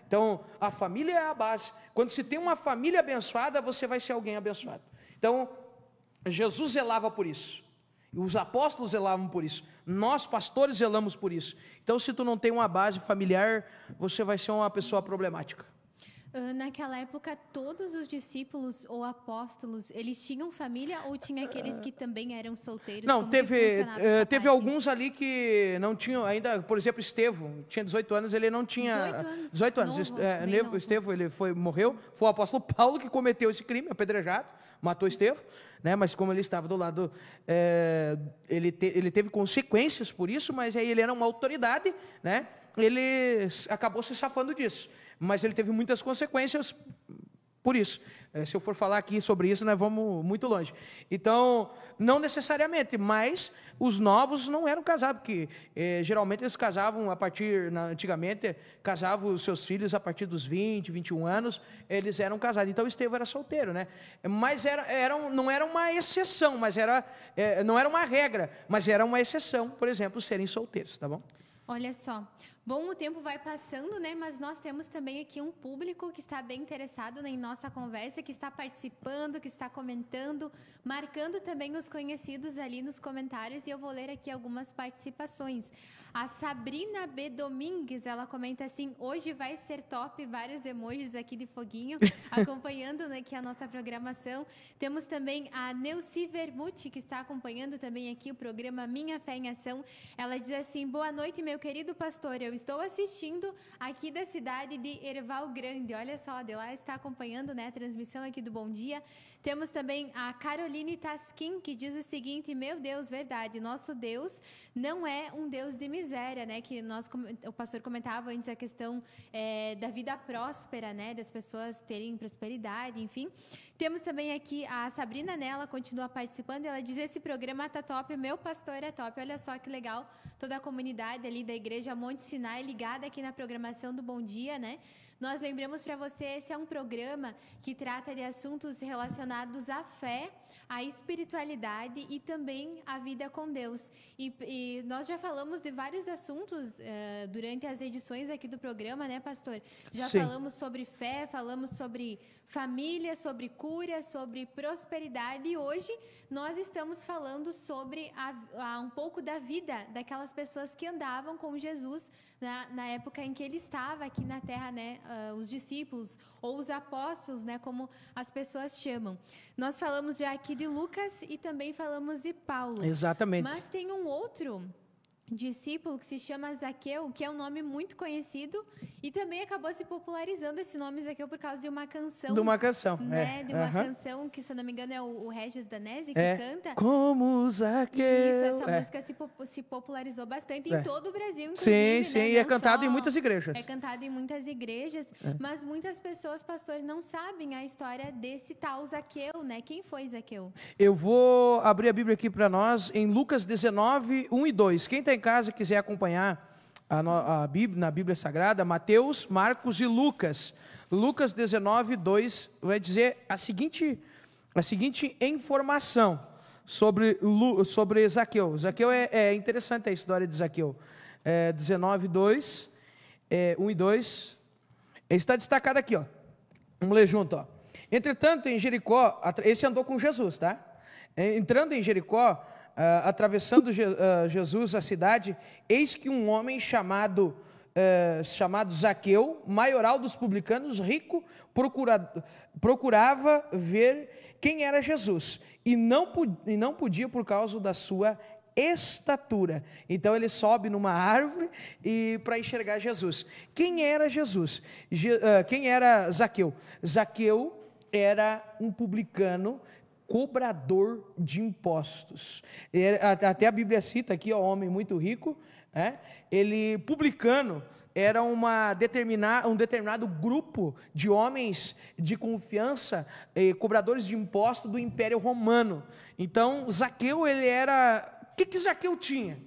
[SPEAKER 2] Então, a família é a base. Quando se tem uma família abençoada, você vai ser alguém abençoado. Então, Jesus zelava por isso. E os apóstolos zelavam por isso. Nós, pastores, zelamos por isso. Então, se tu não tem uma base familiar, você vai ser uma pessoa problemática.
[SPEAKER 1] Naquela época, todos os discípulos ou apóstolos, eles tinham família ou tinha aqueles que também eram solteiros?
[SPEAKER 2] Não, teve alguns ali que não tinham ainda, por exemplo, Estevão, tinha 18 anos, ele não tinha... 18 anos. Estevão, ele morreu, foi o apóstolo Paulo que cometeu esse crime, apedrejado, matou Estevão, né? Mas como ele estava do lado, ele teve consequências por isso, mas aí ele era uma autoridade, né? Ele acabou se safando disso. Mas ele teve muitas consequências por isso. Se eu for falar aqui sobre isso, nós vamos muito longe. Então, não necessariamente, mas os novos não eram casados, porque geralmente eles casavam antigamente, casavam os seus filhos a partir dos 20, 21 anos, eles eram casados. Então, Estevão era solteiro, né? Mas não era uma exceção, não era uma regra, mas era uma exceção, por exemplo, serem solteiros, tá bom?
[SPEAKER 1] Olha só, bom, o tempo vai passando, né? Mas nós temos também aqui um público que está bem interessado em nossa conversa, que está participando, que está comentando, marcando também os conhecidos ali nos comentários, e eu vou ler aqui algumas participações. A Sabrina B. Domingues, ela comenta assim: hoje vai ser top, vários emojis aqui de foguinho, acompanhando, né, aqui a nossa programação. Temos também a Neuci Vermuti, que está acompanhando também aqui o programa Minha Fé em Ação. Ela diz assim: boa noite, meu querido pastor, eu estou assistindo aqui da cidade de Erval Grande. Olha só, de lá está acompanhando, né, a transmissão aqui do Bom Dia. Temos também a Caroline Taskin, que diz o seguinte: meu Deus, verdade, nosso Deus não é um Deus de miséria, né? Que o pastor comentava antes a questão da vida próspera, né? Das pessoas terem prosperidade, enfim. Temos também aqui a Sabrina Nela, continua participando, ela diz: esse programa tá top, meu pastor é top. Olha só que legal, toda a comunidade ali da igreja Monte Sinai sintonizar e ligada aqui na programação do Bom Dia, né? Nós lembramos para você, esse é um programa que trata de assuntos relacionados à fé, à espiritualidade e também à vida com Deus. E nós já falamos de vários assuntos durante as edições aqui do programa, né, pastor? Já
[SPEAKER 2] Sim.
[SPEAKER 1] falamos sobre fé, falamos sobre família, sobre cura, sobre prosperidade e hoje nós estamos falando sobre um pouco da vida daquelas pessoas que andavam com Jesus na época em que ele estava aqui na Terra, né? Os discípulos ou os apóstolos, né? Como as pessoas chamam. Nós falamos já aqui de Lucas e também falamos de Paulo.
[SPEAKER 2] Exatamente.
[SPEAKER 1] Mas tem um outro discípulo que se chama Zaqueu, que é um nome muito conhecido e também acabou se popularizando esse nome Zaqueu por causa de uma canção.
[SPEAKER 2] De uma canção,
[SPEAKER 1] né? De uma canção que, se eu não me engano, é o Regis Danese que canta.
[SPEAKER 2] Como Zaqueu.
[SPEAKER 1] Isso, essa música se popularizou bastante em todo o Brasil, inclusive.
[SPEAKER 2] Sim,
[SPEAKER 1] né?
[SPEAKER 2] e é cantado em muitas igrejas.
[SPEAKER 1] É cantado em muitas igrejas, mas muitas pessoas, pastor, não sabem a história desse tal Zaqueu, né? Quem foi Zaqueu?
[SPEAKER 2] Eu vou abrir a Bíblia aqui para nós em Lucas 19, 1 e 2. Quem está em casa quiser acompanhar a Bíblia, na Bíblia Sagrada, Mateus, Marcos e Lucas. Lucas 19, 2 vai dizer a seguinte informação sobre Zaqueu. Zaqueu é interessante a história de Zaqueu. 19, 2, 1 e 2. Está destacado aqui, ó. Vamos ler junto, ó. Entretanto, em Jericó, esse andou com Jesus, tá? Entrando em Jericó, atravessando Jesus a cidade, eis que um homem chamado Zaqueu, maioral dos publicanos, rico, procurava ver quem era Jesus, e não podia por causa da sua estatura. Então ele sobe numa árvore para enxergar Jesus. Quem era Jesus? Quem era Zaqueu? Zaqueu era um publicano, cobrador de impostos. Até a Bíblia cita aqui, ó, homem muito rico, né? Ele, publicano, era um determinado grupo de homens de confiança, cobradores de impostos do Império Romano. Então, Zaqueu, ele era... O que Zaqueu tinha?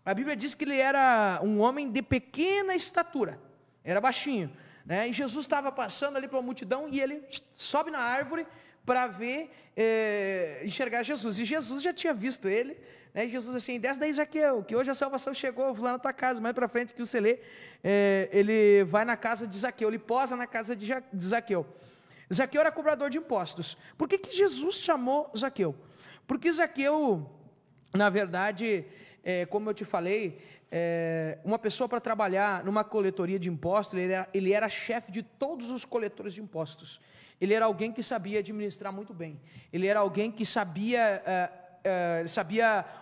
[SPEAKER 2] A Bíblia diz que ele era um homem de pequena estatura, era baixinho, né? E Jesus estava passando ali pela multidão e ele sobe na árvore para ver, enxergar Jesus. E Jesus já tinha visto ele, né? E Jesus assim, desce daí, Zaqueu, que hoje a salvação chegou, vou lá na tua casa. Mais para frente que você lê, ele vai na casa de Zaqueu, ele posa na casa de Zaqueu. Zaqueu era cobrador de impostos. Por que Jesus chamou Zaqueu? Porque Zaqueu, na verdade, como eu te falei, uma pessoa para trabalhar numa coletoria de impostos, ele era chefe de todos os coletores de impostos. Ele era alguém que sabia administrar muito bem. Ele era alguém que sabia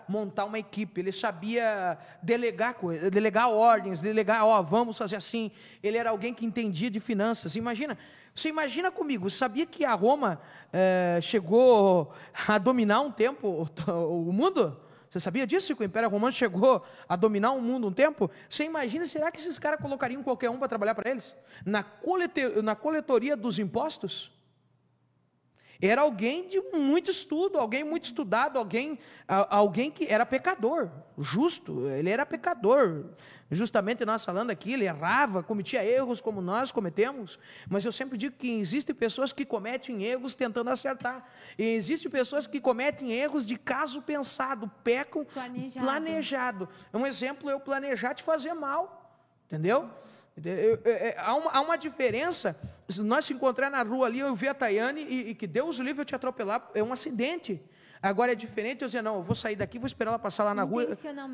[SPEAKER 2] montar uma equipe. Ele sabia delegar coisas, delegar ordens, vamos fazer assim. Ele era alguém que entendia de finanças. Você imagina comigo, sabia que a Roma chegou a dominar um tempo o mundo? Você sabia disso? Que o Império Romano chegou a dominar o mundo um tempo? Você imagina, será que esses caras colocariam qualquer um para trabalhar para eles? Na coletoria dos impostos? Era alguém de muito estudo, alguém muito estudado, alguém que era pecador, justo, ele era pecador. Justamente nós falando aqui, ele errava, cometia erros como nós cometemos, mas eu sempre digo que existem pessoas que cometem erros tentando acertar, e existem pessoas que cometem erros de caso pensado, pecam planejado. Um exemplo é eu planejar te fazer mal, entendeu? Há uma diferença. Se nós se encontrar na rua ali, eu vi a Tayane e que Deus o livre eu te atropelar, é um acidente. Agora é diferente eu dizer, não, eu vou sair daqui, vou esperar ela passar lá na rua,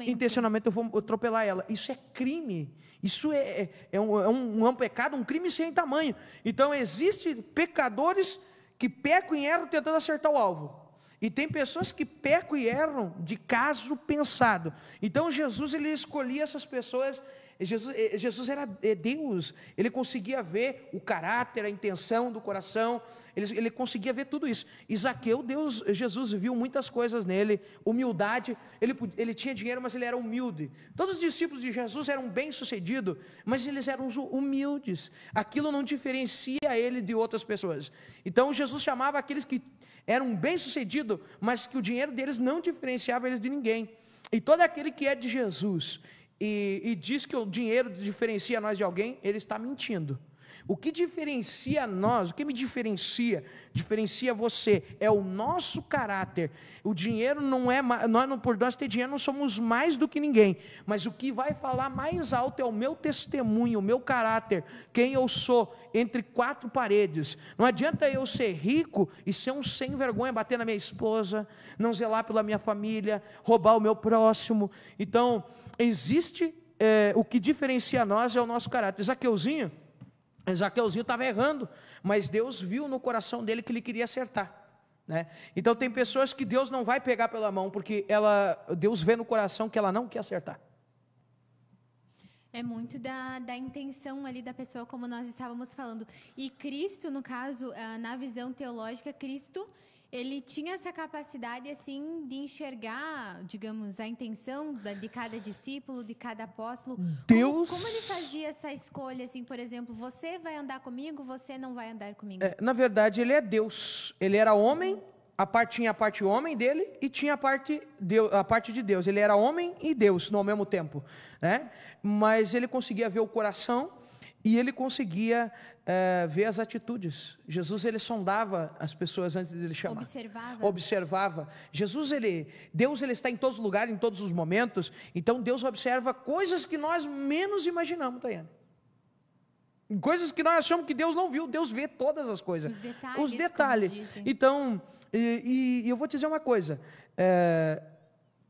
[SPEAKER 2] intencionalmente eu vou atropelar ela. Isso é crime, isso é um pecado, um crime sem tamanho. Então existem pecadores que pecam e erram tentando acertar o alvo. E tem pessoas que pecam e erram de caso pensado. Então Jesus, ele escolhia essas pessoas. Jesus era Deus, ele conseguia ver o caráter, a intenção do coração, ele conseguia ver tudo isso. E Zaqueu, Jesus viu muitas coisas nele, humildade, ele tinha dinheiro, mas ele era humilde. Todos os discípulos de Jesus eram bem-sucedidos, mas eles eram humildes. Aquilo não diferencia ele de outras pessoas. Então Jesus chamava aqueles que eram bem-sucedidos, mas que o dinheiro deles não diferenciava eles de ninguém. E todo aquele que é de Jesus, e diz que o dinheiro diferencia nós de alguém, ele está mentindo. O que diferencia nós, o que me diferencia você, é o nosso caráter. O dinheiro não é, por nós ter dinheiro não somos mais do que ninguém, mas o que vai falar mais alto é o meu testemunho, o meu caráter, quem eu sou entre quatro paredes. Não adianta eu ser rico e ser um sem vergonha, bater na minha esposa, não zelar pela minha família, roubar o meu próximo. Então, existe, o que diferencia nós é o nosso caráter. Zaqueuzinho estava errando, mas Deus viu no coração dele que ele queria acertar, né? Então tem pessoas que Deus não vai pegar pela mão, porque Deus vê no coração que ela não quer acertar.
[SPEAKER 1] É muito da intenção ali da pessoa, como nós estávamos falando. E Cristo, no caso, na visão teológica, Cristo, ele tinha essa capacidade, assim, de enxergar, digamos, a intenção de cada discípulo, de cada apóstolo. Como ele fazia essa escolha, assim, por exemplo, você vai andar comigo, você não vai andar comigo?
[SPEAKER 2] Na verdade, ele é Deus. Ele era homem, tinha a parte homem dele e tinha a parte de Deus. Ele era homem e Deus no mesmo tempo, né? Mas ele conseguia ver o coração e ele conseguia ver as atitudes. Jesus, ele sondava as pessoas antes de ele chamar. Observava. Deus, ele está em todos os lugares, em todos os momentos. Então, Deus observa coisas que nós menos imaginamos, Tayane. Coisas que nós achamos que Deus não viu. Deus vê todas as coisas. Os detalhes. Então, e eu vou te dizer uma coisa.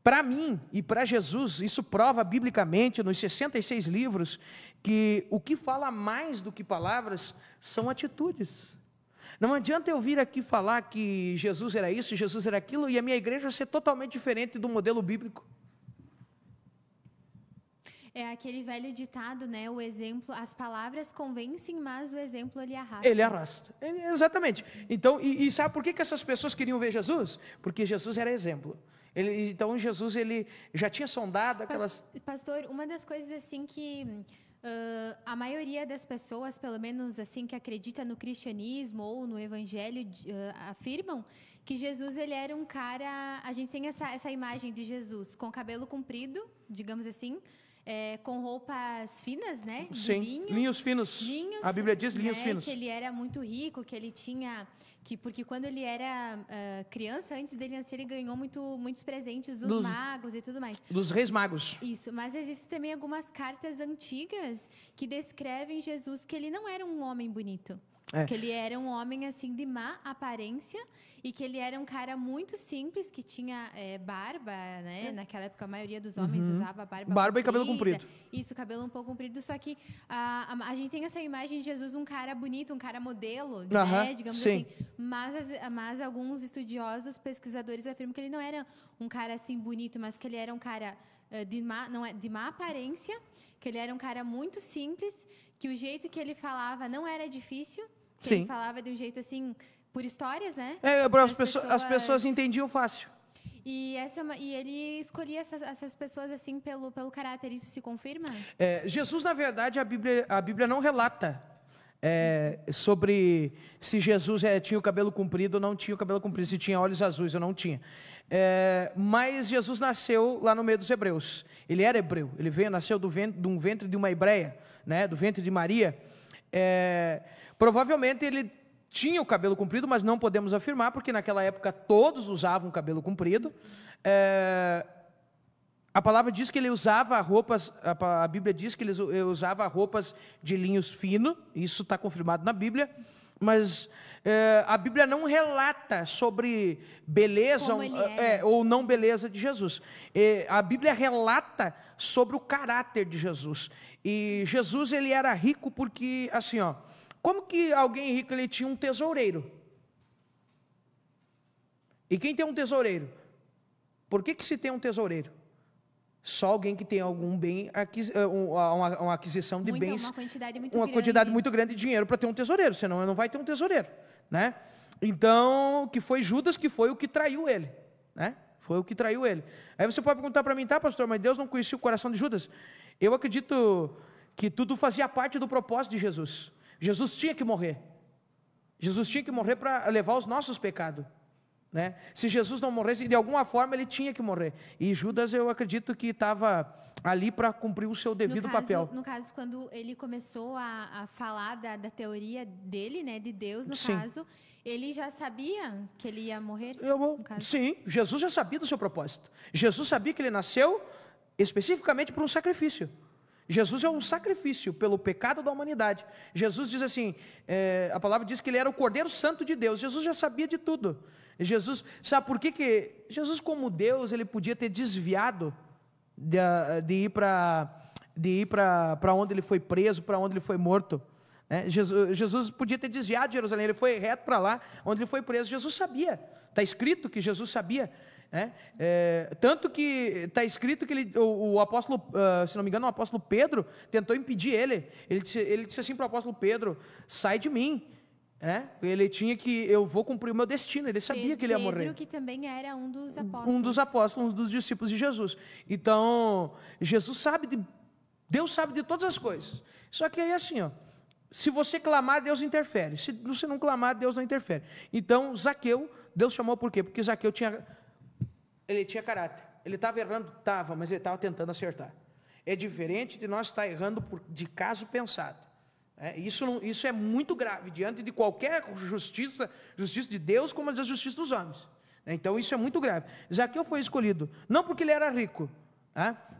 [SPEAKER 2] Para mim e para Jesus, isso prova biblicamente nos 66 livros que o que fala mais do que palavras são atitudes. Não adianta eu vir aqui falar que Jesus era isso, Jesus era aquilo, e a minha igreja ser totalmente diferente do modelo bíblico.
[SPEAKER 1] É aquele velho ditado, né? O exemplo, as palavras convencem, mas o exemplo ele arrasta.
[SPEAKER 2] Ele arrasta. Exatamente. Então, e sabe por que essas pessoas queriam ver Jesus? Porque Jesus era exemplo. Então, Jesus, ele já tinha sondado aquelas...
[SPEAKER 1] Pastor, uma das coisas assim que a maioria das pessoas, pelo menos assim, que acredita no cristianismo ou no evangelho, afirmam que Jesus, ele era um cara... A gente tem essa imagem de Jesus com cabelo comprido, digamos assim, com roupas finas, né?
[SPEAKER 2] Sim, linhos finos. A Bíblia diz linhos finos.
[SPEAKER 1] Que ele era muito rico, que ele tinha... porque quando ele era criança, antes dele nascer, ele ganhou muitos presentes dos magos e tudo mais.
[SPEAKER 2] Dos reis magos.
[SPEAKER 1] Isso, mas existem também algumas cartas antigas que descrevem Jesus que ele não era um homem bonito. Que ele era um homem assim de má aparência e que ele era um cara muito simples, que tinha barba, né? Naquela época a maioria dos homens usava barba
[SPEAKER 2] e cabelo comprido.
[SPEAKER 1] Isso, cabelo um pouco comprido, só que a gente tem essa imagem de Jesus um cara bonito, um cara modelo, né? Digamos assim. Mas alguns estudiosos, pesquisadores afirmam que ele não era um cara assim bonito, mas que ele era um cara de má aparência, que ele era um cara muito simples, que o jeito que ele falava não era difícil, que ele falava de um jeito assim, por histórias, né?
[SPEAKER 2] As pessoas entendiam fácil.
[SPEAKER 1] E ele escolhia essas pessoas assim pelo caráter. Isso se confirma?
[SPEAKER 2] Jesus, na verdade, a Bíblia não relata sobre se Jesus tinha o cabelo comprido ou não tinha o cabelo comprido, se tinha olhos azuis ou não tinha. Mas Jesus nasceu lá no meio dos hebreus. Ele era hebreu. Ele nasceu de um ventre de uma hebreia, né? Do ventre de Maria. Provavelmente ele tinha o cabelo comprido, mas não podemos afirmar, porque naquela época todos usavam cabelo comprido. A palavra diz que ele usava roupas, a Bíblia diz que ele usava roupas de linhos finos, isso está confirmado na Bíblia, mas a Bíblia não relata sobre beleza ou não beleza de Jesus. A Bíblia relata sobre o caráter de Jesus. E Jesus, ele era rico porque, assim, como que alguém rico, ele tinha um tesoureiro? E quem tem um tesoureiro? Por que se tem um tesoureiro? Só alguém que tem algum bem, uma aquisição de bens, uma quantidade muito grande de dinheiro para ter um tesoureiro, senão não vai ter um tesoureiro, né? Então, que foi Judas, que foi o que traiu ele, né? Foi o que traiu ele. Aí você pode perguntar para mim, tá, pastor, mas Deus não conhecia o coração de Judas? Eu acredito que tudo fazia parte do propósito de Jesus. Jesus tinha que morrer. Jesus tinha que morrer para levar os nossos pecados. né? Se Jesus não morresse, de alguma forma ele tinha que morrer. E Judas, eu acredito que estava ali para cumprir o seu devido papel.
[SPEAKER 1] No caso, quando ele começou a falar da teoria dele, né, de Deus, no
[SPEAKER 2] Sim.
[SPEAKER 1] caso, ele já sabia que ele ia morrer?
[SPEAKER 2] Sim, Jesus já sabia do seu propósito. Jesus sabia que ele nasceu especificamente para um sacrifício. Jesus é um sacrifício pelo pecado da humanidade. Jesus diz assim, a palavra diz que ele era o Cordeiro Santo de Deus. Jesus já sabia de tudo. Jesus, sabe por que Jesus, como Deus, ele podia ter desviado de ir para onde ele foi preso, para onde ele foi morto, né? Jesus podia ter desviado de Jerusalém, ele foi reto para lá, onde ele foi preso. Jesus sabia, está escrito que Jesus sabia, né? Tanto que está escrito que o apóstolo, se não me engano, o apóstolo Pedro tentou impedir ele. Ele disse assim para o apóstolo Pedro: sai de mim. Eu vou cumprir o meu destino. Ele sabia que ele ia morrer.
[SPEAKER 1] Pedro, que também era um dos apóstolos.
[SPEAKER 2] Um dos apóstolos, um dos discípulos de Jesus. Então, Deus sabe de todas as coisas. Só que aí assim, se você clamar, Deus interfere. Se você não clamar, Deus não interfere. Então, Zaqueu, Deus chamou por quê? Porque Zaqueu tinha caráter. Ele estava errando? Estava, mas ele estava tentando acertar. É diferente de nós estar errando de caso pensado. Isso é muito grave, diante de qualquer justiça de Deus, como a justiça dos homens. Então, isso é muito grave. Zaqueu foi escolhido, não porque ele era rico.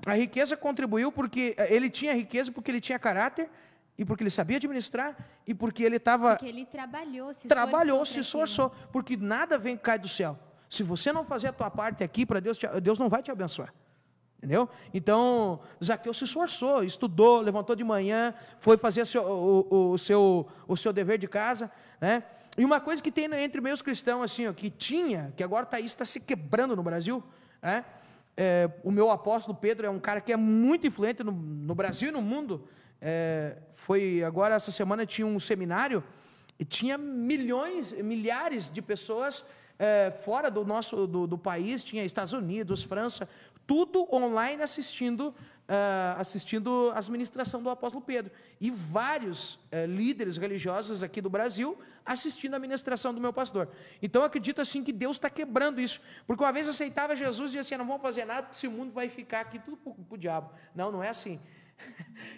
[SPEAKER 2] A riqueza contribuiu porque ele tinha riqueza, porque ele tinha caráter, e porque ele sabia administrar, e porque ele estava...
[SPEAKER 1] Porque ele
[SPEAKER 2] se esforçou, porque nada cai do céu. Se você não fazer a tua parte aqui para Deus, Deus não vai te abençoar. Entendeu? Então, Zaqueu se esforçou, estudou, levantou de manhã, foi fazer o seu dever de casa, né? E uma coisa que tem entre meus cristãos, assim, que agora está se quebrando no Brasil, né? O meu apóstolo Pedro é um cara que é muito influente no Brasil e no mundo. Agora, essa semana, tinha um seminário e tinha milhares de pessoas fora do país, tinha Estados Unidos, França, tudo online assistindo a administração do apóstolo Pedro. E vários líderes religiosos aqui do Brasil assistindo a ministração do meu pastor. Então, eu acredito assim que Deus está quebrando isso. Porque uma vez aceitava Jesus e dizia assim: não vamos fazer nada, porque esse mundo vai ficar aqui tudo para o diabo. Não é assim.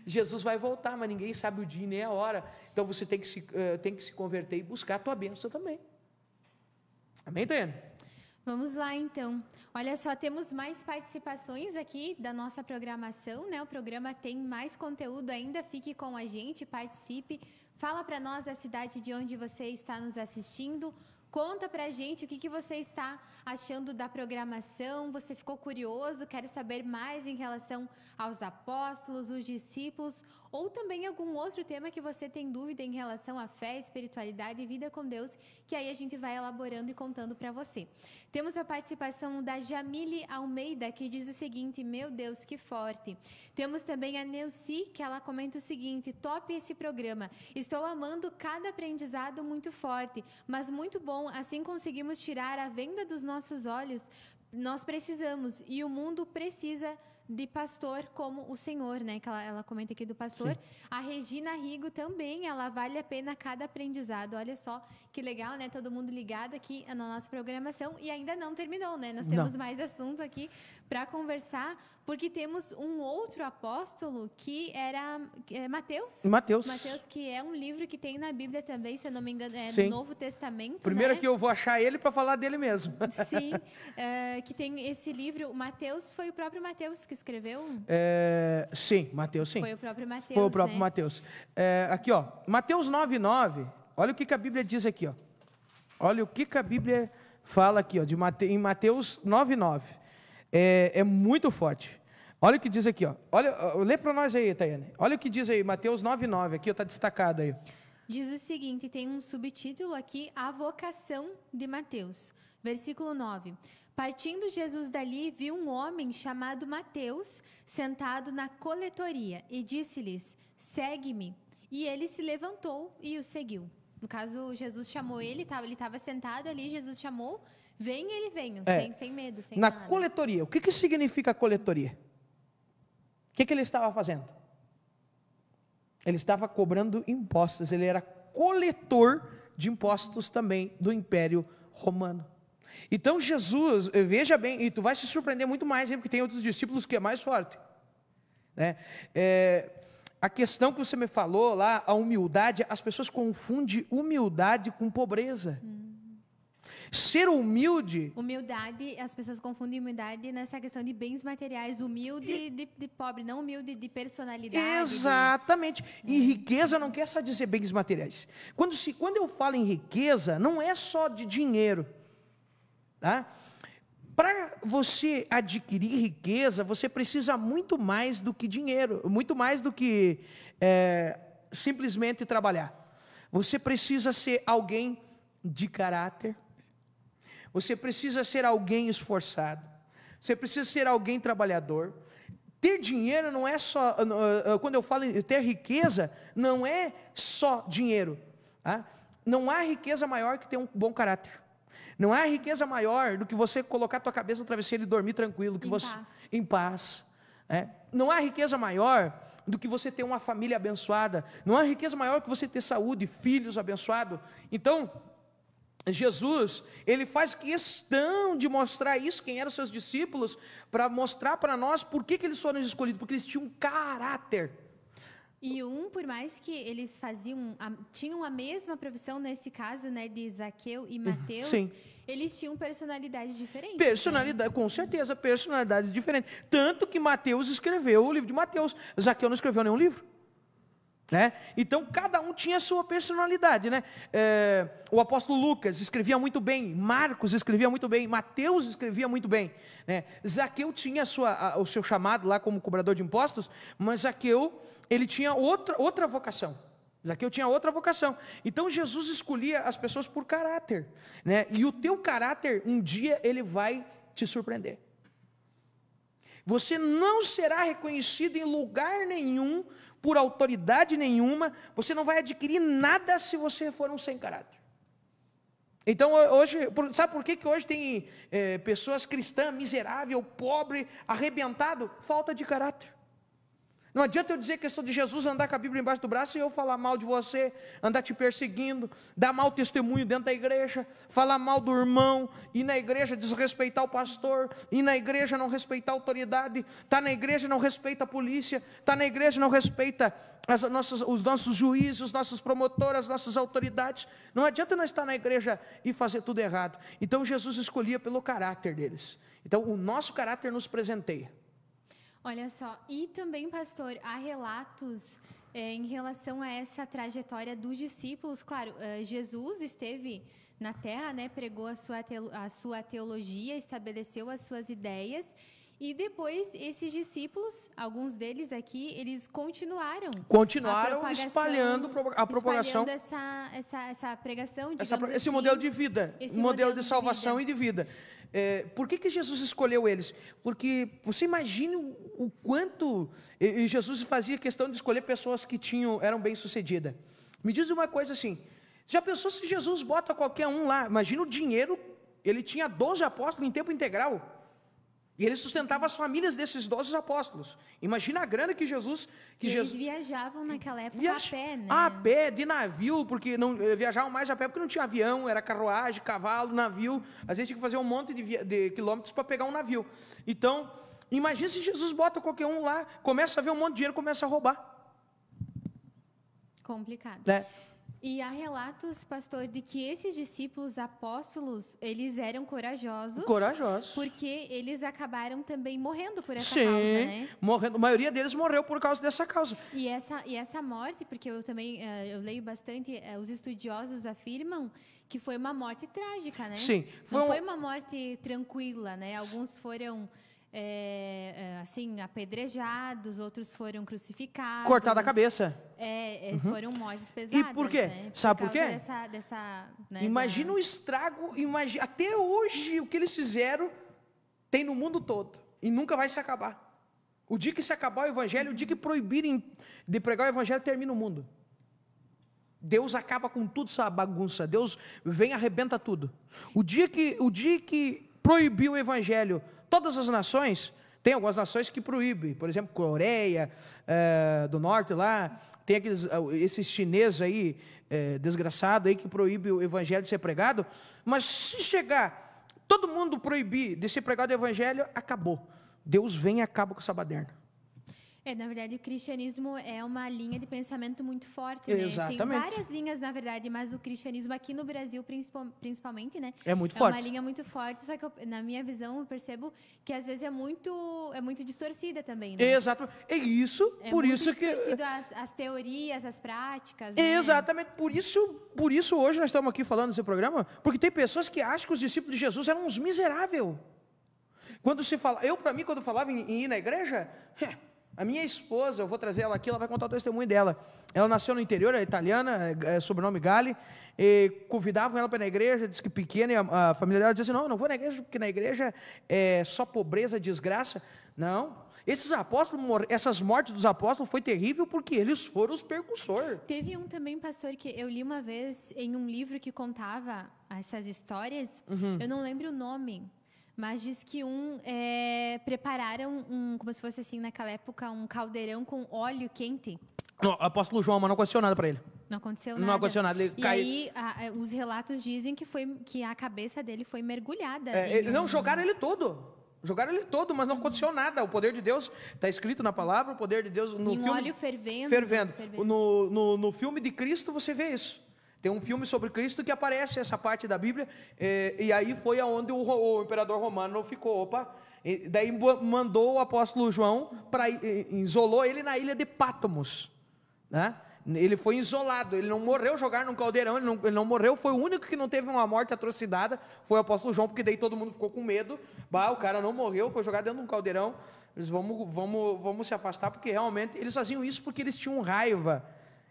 [SPEAKER 2] Jesus vai voltar, mas ninguém sabe o dia nem a hora. Então, você tem que se converter e buscar a tua bênção também. Amém, Taiane?
[SPEAKER 1] Vamos lá, então. Olha só, temos mais participações aqui da nossa programação, né? O programa tem mais conteúdo ainda, fique com a gente, participe. Fala para nós da cidade de onde você está nos assistindo. Conta pra gente o que você está achando da programação. Você ficou curioso, quer saber mais em relação aos apóstolos, os discípulos, ou também algum outro tema que você tem dúvida em relação à fé, espiritualidade e vida com Deus, que aí a gente vai elaborando e contando para você. Temos a participação da Jamile Almeida, que diz o seguinte: meu Deus, que forte. Temos também a Neuci, que ela comenta o seguinte: top esse programa. Estou amando cada aprendizado muito forte, mas muito bom. Assim conseguimos tirar a venda dos nossos olhos. Nós precisamos, e o mundo precisa de pastor como o Senhor, né? Que ela comenta aqui do pastor. Sim. A Regina Rigo também, ela vale a pena cada aprendizado. Olha só que legal, né? Todo mundo ligado aqui na nossa programação, e ainda não terminou, né? Nós temos mais assunto aqui para conversar, porque temos um outro apóstolo que era Mateus. Mateus, que é um livro que tem na Bíblia também, se eu não me engano, no Novo Testamento.
[SPEAKER 2] Primeiro,
[SPEAKER 1] né?
[SPEAKER 2] Que eu vou achar ele para falar dele mesmo.
[SPEAKER 1] Sim, que tem esse livro. Mateus, foi o próprio Mateus que escreveu?
[SPEAKER 2] Sim, Mateus, sim.
[SPEAKER 1] Foi o próprio Mateus,
[SPEAKER 2] Foi o próprio Mateus. Aqui, Mateus 9:9, olha o que a Bíblia diz aqui, Olha o que a Bíblia fala aqui, em Mateus 9:9. É muito forte. Olha o que diz aqui, lê para nós aí, Taiane. Olha o que diz aí, Mateus 9:9, aqui está destacado aí.
[SPEAKER 1] Diz o seguinte, tem um subtítulo aqui: a vocação de Mateus. Versículo 9. Partindo Jesus dali, viu um homem chamado Mateus sentado na coletoria e disse-lhes: segue-me. E ele se levantou e o seguiu. No caso, Jesus chamou ele estava sentado ali, Jesus chamou: vem, ele veio, sem medo, sem nada.
[SPEAKER 2] Na coletoria, o que significa coletoria? O que ele estava fazendo? Ele estava cobrando impostos, ele era coletor de impostos também do Império Romano. Então Jesus, veja bem, e tu vai se surpreender muito mais, hein, porque tem outros discípulos que é mais forte, né? A questão que você me falou lá, a humildade, as pessoas confundem humildade com pobreza. Ser humilde...
[SPEAKER 1] Humildade, as pessoas confundem humildade nessa questão de bens materiais, humilde de pobre, não humilde de personalidade.
[SPEAKER 2] Exatamente. E riqueza não quer só dizer bens materiais. Quando eu falo em riqueza, não é só de dinheiro. Tá? Para você adquirir riqueza, você precisa muito mais do que dinheiro, muito mais do que simplesmente trabalhar. Você precisa ser alguém de caráter, você precisa ser alguém esforçado, você precisa ser alguém trabalhador. Ter dinheiro não é só, quando eu falo em ter riqueza, não é só dinheiro. Tá? Não há riqueza maior que ter um bom caráter. Não há riqueza maior do que você colocar a tua cabeça no travesseiro e dormir tranquilo, em paz. Não há riqueza maior do que você ter uma família abençoada. Não há riqueza maior que você ter saúde, filhos abençoados. Então, Jesus, ele faz questão de mostrar isso, quem eram os seus discípulos, para mostrar para nós por que eles foram escolhidos, porque eles tinham um caráter.
[SPEAKER 1] E por mais que eles tinham a mesma profissão, nesse caso, né, de Zaqueu e Mateus,
[SPEAKER 2] Sim.
[SPEAKER 1] Eles tinham personalidades diferentes.
[SPEAKER 2] Personalidade, né? Com certeza, personalidades diferentes. Tanto que Mateus escreveu o livro de Mateus, Zaqueu não escreveu nenhum livro. Né? Então, cada um tinha a sua personalidade. Né? O apóstolo Lucas escrevia muito bem, Marcos escrevia muito bem, Mateus escrevia muito bem. Né? Zaqueu tinha o seu chamado lá como cobrador de impostos, mas Zaqueu, ele tinha outra vocação. Zaqueu tinha outra vocação. Então, Jesus escolhia as pessoas por caráter. Né? E o teu caráter, um dia, ele vai te surpreender. Você não será reconhecido em lugar nenhum, por autoridade nenhuma, você não vai adquirir nada se você for um sem caráter. Então, hoje, sabe por que hoje tem pessoas cristãs, miserável, pobre, arrebentado? Falta de caráter. Não adianta eu dizer que eu sou de Jesus, andar com a Bíblia embaixo do braço e eu falar mal de você, andar te perseguindo, dar mau testemunho dentro da igreja, falar mal do irmão, ir na igreja desrespeitar o pastor, ir na igreja não respeitar a autoridade, estar na igreja não respeita a polícia, estar na igreja não respeita os nossos juízes, os nossos promotores, as nossas autoridades. Não adianta nós estar na igreja e fazer tudo errado. Então Jesus escolhia pelo caráter deles. Então o nosso caráter nos presenteia.
[SPEAKER 1] Olha só, e também, pastor, há relatos em relação a essa trajetória dos discípulos. Claro, Jesus esteve na terra, né, pregou a sua teologia, estabeleceu as suas ideias, e depois esses discípulos, alguns deles aqui, eles continuaram
[SPEAKER 2] espalhando a propagação,
[SPEAKER 1] essa pregação,
[SPEAKER 2] esse modelo de vida, modelo de salvação e de vida. Por que Jesus escolheu eles? Porque você imagina o quanto e Jesus fazia questão de escolher pessoas que eram bem-sucedidas. Me diz uma coisa assim, já pensou se Jesus bota qualquer um lá? Imagina o dinheiro, ele tinha 12 apóstolos em tempo integral. E ele sustentava as famílias desses 12 apóstolos. Imagina a grana que Jesus...
[SPEAKER 1] Eles viajavam naquela época a pé, né?
[SPEAKER 2] A pé, de navio, porque não viajavam mais a pé, porque não tinha avião, era carruagem, cavalo, navio. Às vezes tinha que fazer um monte de quilômetros para pegar um navio. Então, imagina se Jesus bota qualquer um lá, começa a ver um monte de dinheiro, começa a roubar.
[SPEAKER 1] Complicado.
[SPEAKER 2] Né?
[SPEAKER 1] E há relatos, pastor, de que esses discípulos apóstolos, eles eram corajosos. Porque eles acabaram também morrendo por essa causa, né?
[SPEAKER 2] Morrendo. A maioria deles morreu por causa dessa causa.
[SPEAKER 1] E essa morte, porque eu também eu leio bastante, os estudiosos afirmam que foi uma morte trágica, né?
[SPEAKER 2] Sim.
[SPEAKER 1] Não foi uma morte tranquila, né? Alguns foram... assim, apedrejados, outros foram crucificados.
[SPEAKER 2] Cortada a cabeça.
[SPEAKER 1] Foram mortes pesadas.
[SPEAKER 2] E por quê?
[SPEAKER 1] Né?
[SPEAKER 2] Sabe por quê?
[SPEAKER 1] Né,
[SPEAKER 2] imagina o estrago, até hoje o que eles fizeram tem no mundo todo e nunca vai se acabar. O dia que se acabar o evangelho, o dia que proibirem de pregar o evangelho, termina o mundo. Deus acaba com tudo essa bagunça, Deus vem e arrebenta tudo. O dia que proibiu o evangelho, todas as nações, tem algumas nações que proíbem, por exemplo, Coreia do Norte lá, tem esses chineses aí, desgraçados aí, que proíbem o evangelho de ser pregado, mas se chegar todo mundo proibir de ser pregado o evangelho, acabou. Deus vem e acaba com essa baderna.
[SPEAKER 1] Na verdade, o cristianismo é uma linha de pensamento muito forte, né?
[SPEAKER 2] Exatamente.
[SPEAKER 1] Tem várias linhas, na verdade, mas o cristianismo aqui no Brasil, principalmente, né?
[SPEAKER 2] É muito forte.
[SPEAKER 1] É uma linha muito forte, só que na minha visão, eu percebo que às vezes é muito distorcida também, né?
[SPEAKER 2] Exatamente. É isso, por isso que...
[SPEAKER 1] as teorias, as práticas, né?
[SPEAKER 2] Exatamente. Por isso hoje nós estamos aqui falando nesse programa, porque tem pessoas que acham que os discípulos de Jesus eram uns miseráveis. Quando se fala... Para mim, quando falava em ir na igreja... A minha esposa, eu vou trazer ela aqui, ela vai contar o testemunho dela. Ela nasceu no interior, é italiana, sobrenome Gali, e convidavam ela para ir na igreja, disse que pequena, e a família dela dizia assim, não vou na igreja, porque na igreja é só pobreza, desgraça. Não, esses apóstolos, essas mortes dos apóstolos foi terrível, porque eles foram os percussores.
[SPEAKER 1] Teve um também, pastor, que eu li uma vez em um livro que contava essas histórias, eu não lembro o nome, mas diz que prepararam como se fosse assim naquela época, um caldeirão com óleo quente.
[SPEAKER 2] Não, apóstolo João, mas não aconteceu nada para ele.
[SPEAKER 1] Não aconteceu nada.
[SPEAKER 2] Não aconteceu nada. Ele
[SPEAKER 1] caiu. Aí os relatos dizem que a cabeça dele foi mergulhada.
[SPEAKER 2] Não, jogaram ele todo. Jogaram ele todo, mas não aconteceu nada. O poder de Deus, está escrito na palavra, o poder de Deus no filme...
[SPEAKER 1] óleo fervendo.
[SPEAKER 2] No filme de Cristo você vê isso. Tem um filme sobre Cristo que aparece essa parte da Bíblia, e aí foi aonde o imperador romano ficou, daí mandou o apóstolo João, isolou ele na ilha de Patmos, né? Ele foi isolado, ele não morreu jogar num caldeirão, ele não morreu, foi o único que não teve uma morte atrocidada, foi o apóstolo João, porque daí todo mundo ficou com medo, o cara não morreu, foi jogado dentro de um caldeirão, eles vamos se afastar, porque realmente eles faziam isso porque eles tinham raiva.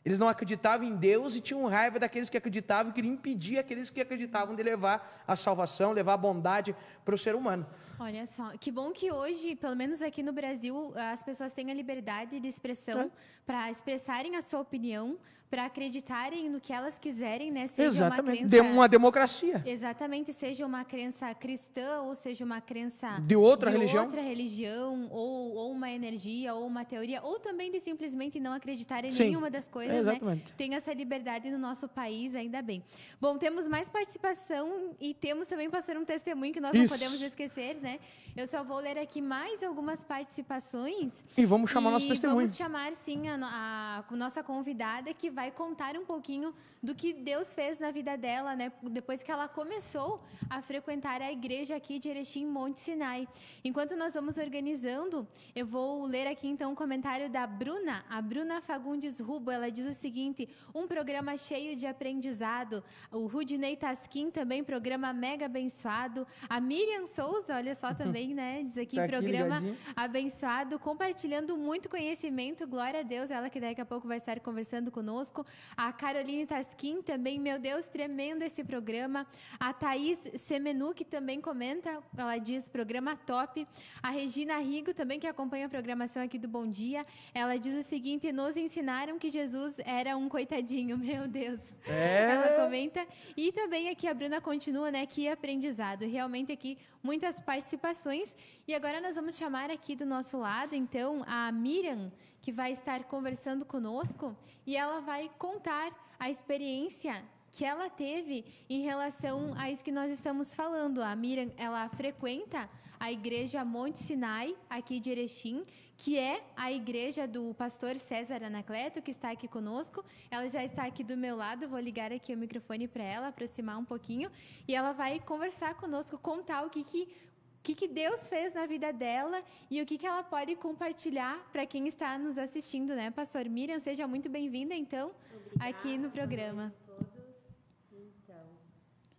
[SPEAKER 2] Eles não acreditavam em Deus e tinham raiva daqueles que acreditavam e queriam impedir aqueles que acreditavam de levar a salvação, levar a bondade para o ser humano.
[SPEAKER 1] Olha só, que bom que hoje, pelo menos aqui no Brasil, as pessoas têm a liberdade de expressão para expressarem a sua opinião, para acreditarem no que elas quiserem, né? Seja
[SPEAKER 2] exatamente,
[SPEAKER 1] uma crença,
[SPEAKER 2] uma democracia.
[SPEAKER 1] Exatamente, seja uma crença cristã ou seja uma crença
[SPEAKER 2] de outra
[SPEAKER 1] religião ou uma energia ou uma teoria, ou também de simplesmente não acreditar em nenhuma das coisas, né? Tem essa liberdade no nosso país, ainda bem. Bom, temos mais participação e temos também, pastor, um testemunho que nós não podemos esquecer, né? Eu só vou ler aqui mais algumas participações.
[SPEAKER 2] E vamos chamar nosso testemunho.
[SPEAKER 1] Vamos chamar, sim, a nossa convidada, que vai contar um pouquinho do que Deus fez na vida dela, né? Depois que ela começou a frequentar a igreja aqui de Erechim, Monte Sinai. Enquanto nós vamos organizando, eu vou ler aqui então um comentário da Bruna, a Bruna Fagundes Rubo. Ela diz o seguinte: um programa cheio de aprendizado. O Rudinei Tasquim também, programa mega abençoado. A Miriam Souza, olha só também, né? Diz aqui, programa abençoado, compartilhando muito conhecimento. Glória a Deus, ela que daqui a pouco vai estar conversando conosco. A Caroline Tasquim também, meu Deus, tremendo esse programa. A Thaís Semenu, que também comenta, ela diz, programa top. A Regina Rigo, também, que acompanha a programação aqui do Bom Dia, ela diz o seguinte: nos ensinaram que Jesus era um coitadinho, meu Deus. Ela comenta. E também aqui a Bruna continua, né, que aprendizado. Realmente aqui muitas participações. E agora nós vamos chamar aqui do nosso lado, então, a Miriam, que vai estar conversando conosco, e ela vai contar a experiência que ela teve em relação a isso que nós estamos falando. A Miriam, ela frequenta a igreja Monte Sinai, aqui de Erechim, que é a igreja do pastor César Anacleto, que está aqui conosco. Ela já está aqui do meu lado, vou ligar aqui o microfone para ela, aproximar um pouquinho, e ela vai conversar conosco, contar o que Deus fez na vida dela e o que ela pode compartilhar para quem está nos assistindo, né, pastor? Miriam, seja muito bem-vinda, então, obrigada, aqui no programa.
[SPEAKER 3] Boa noite a todos. Então,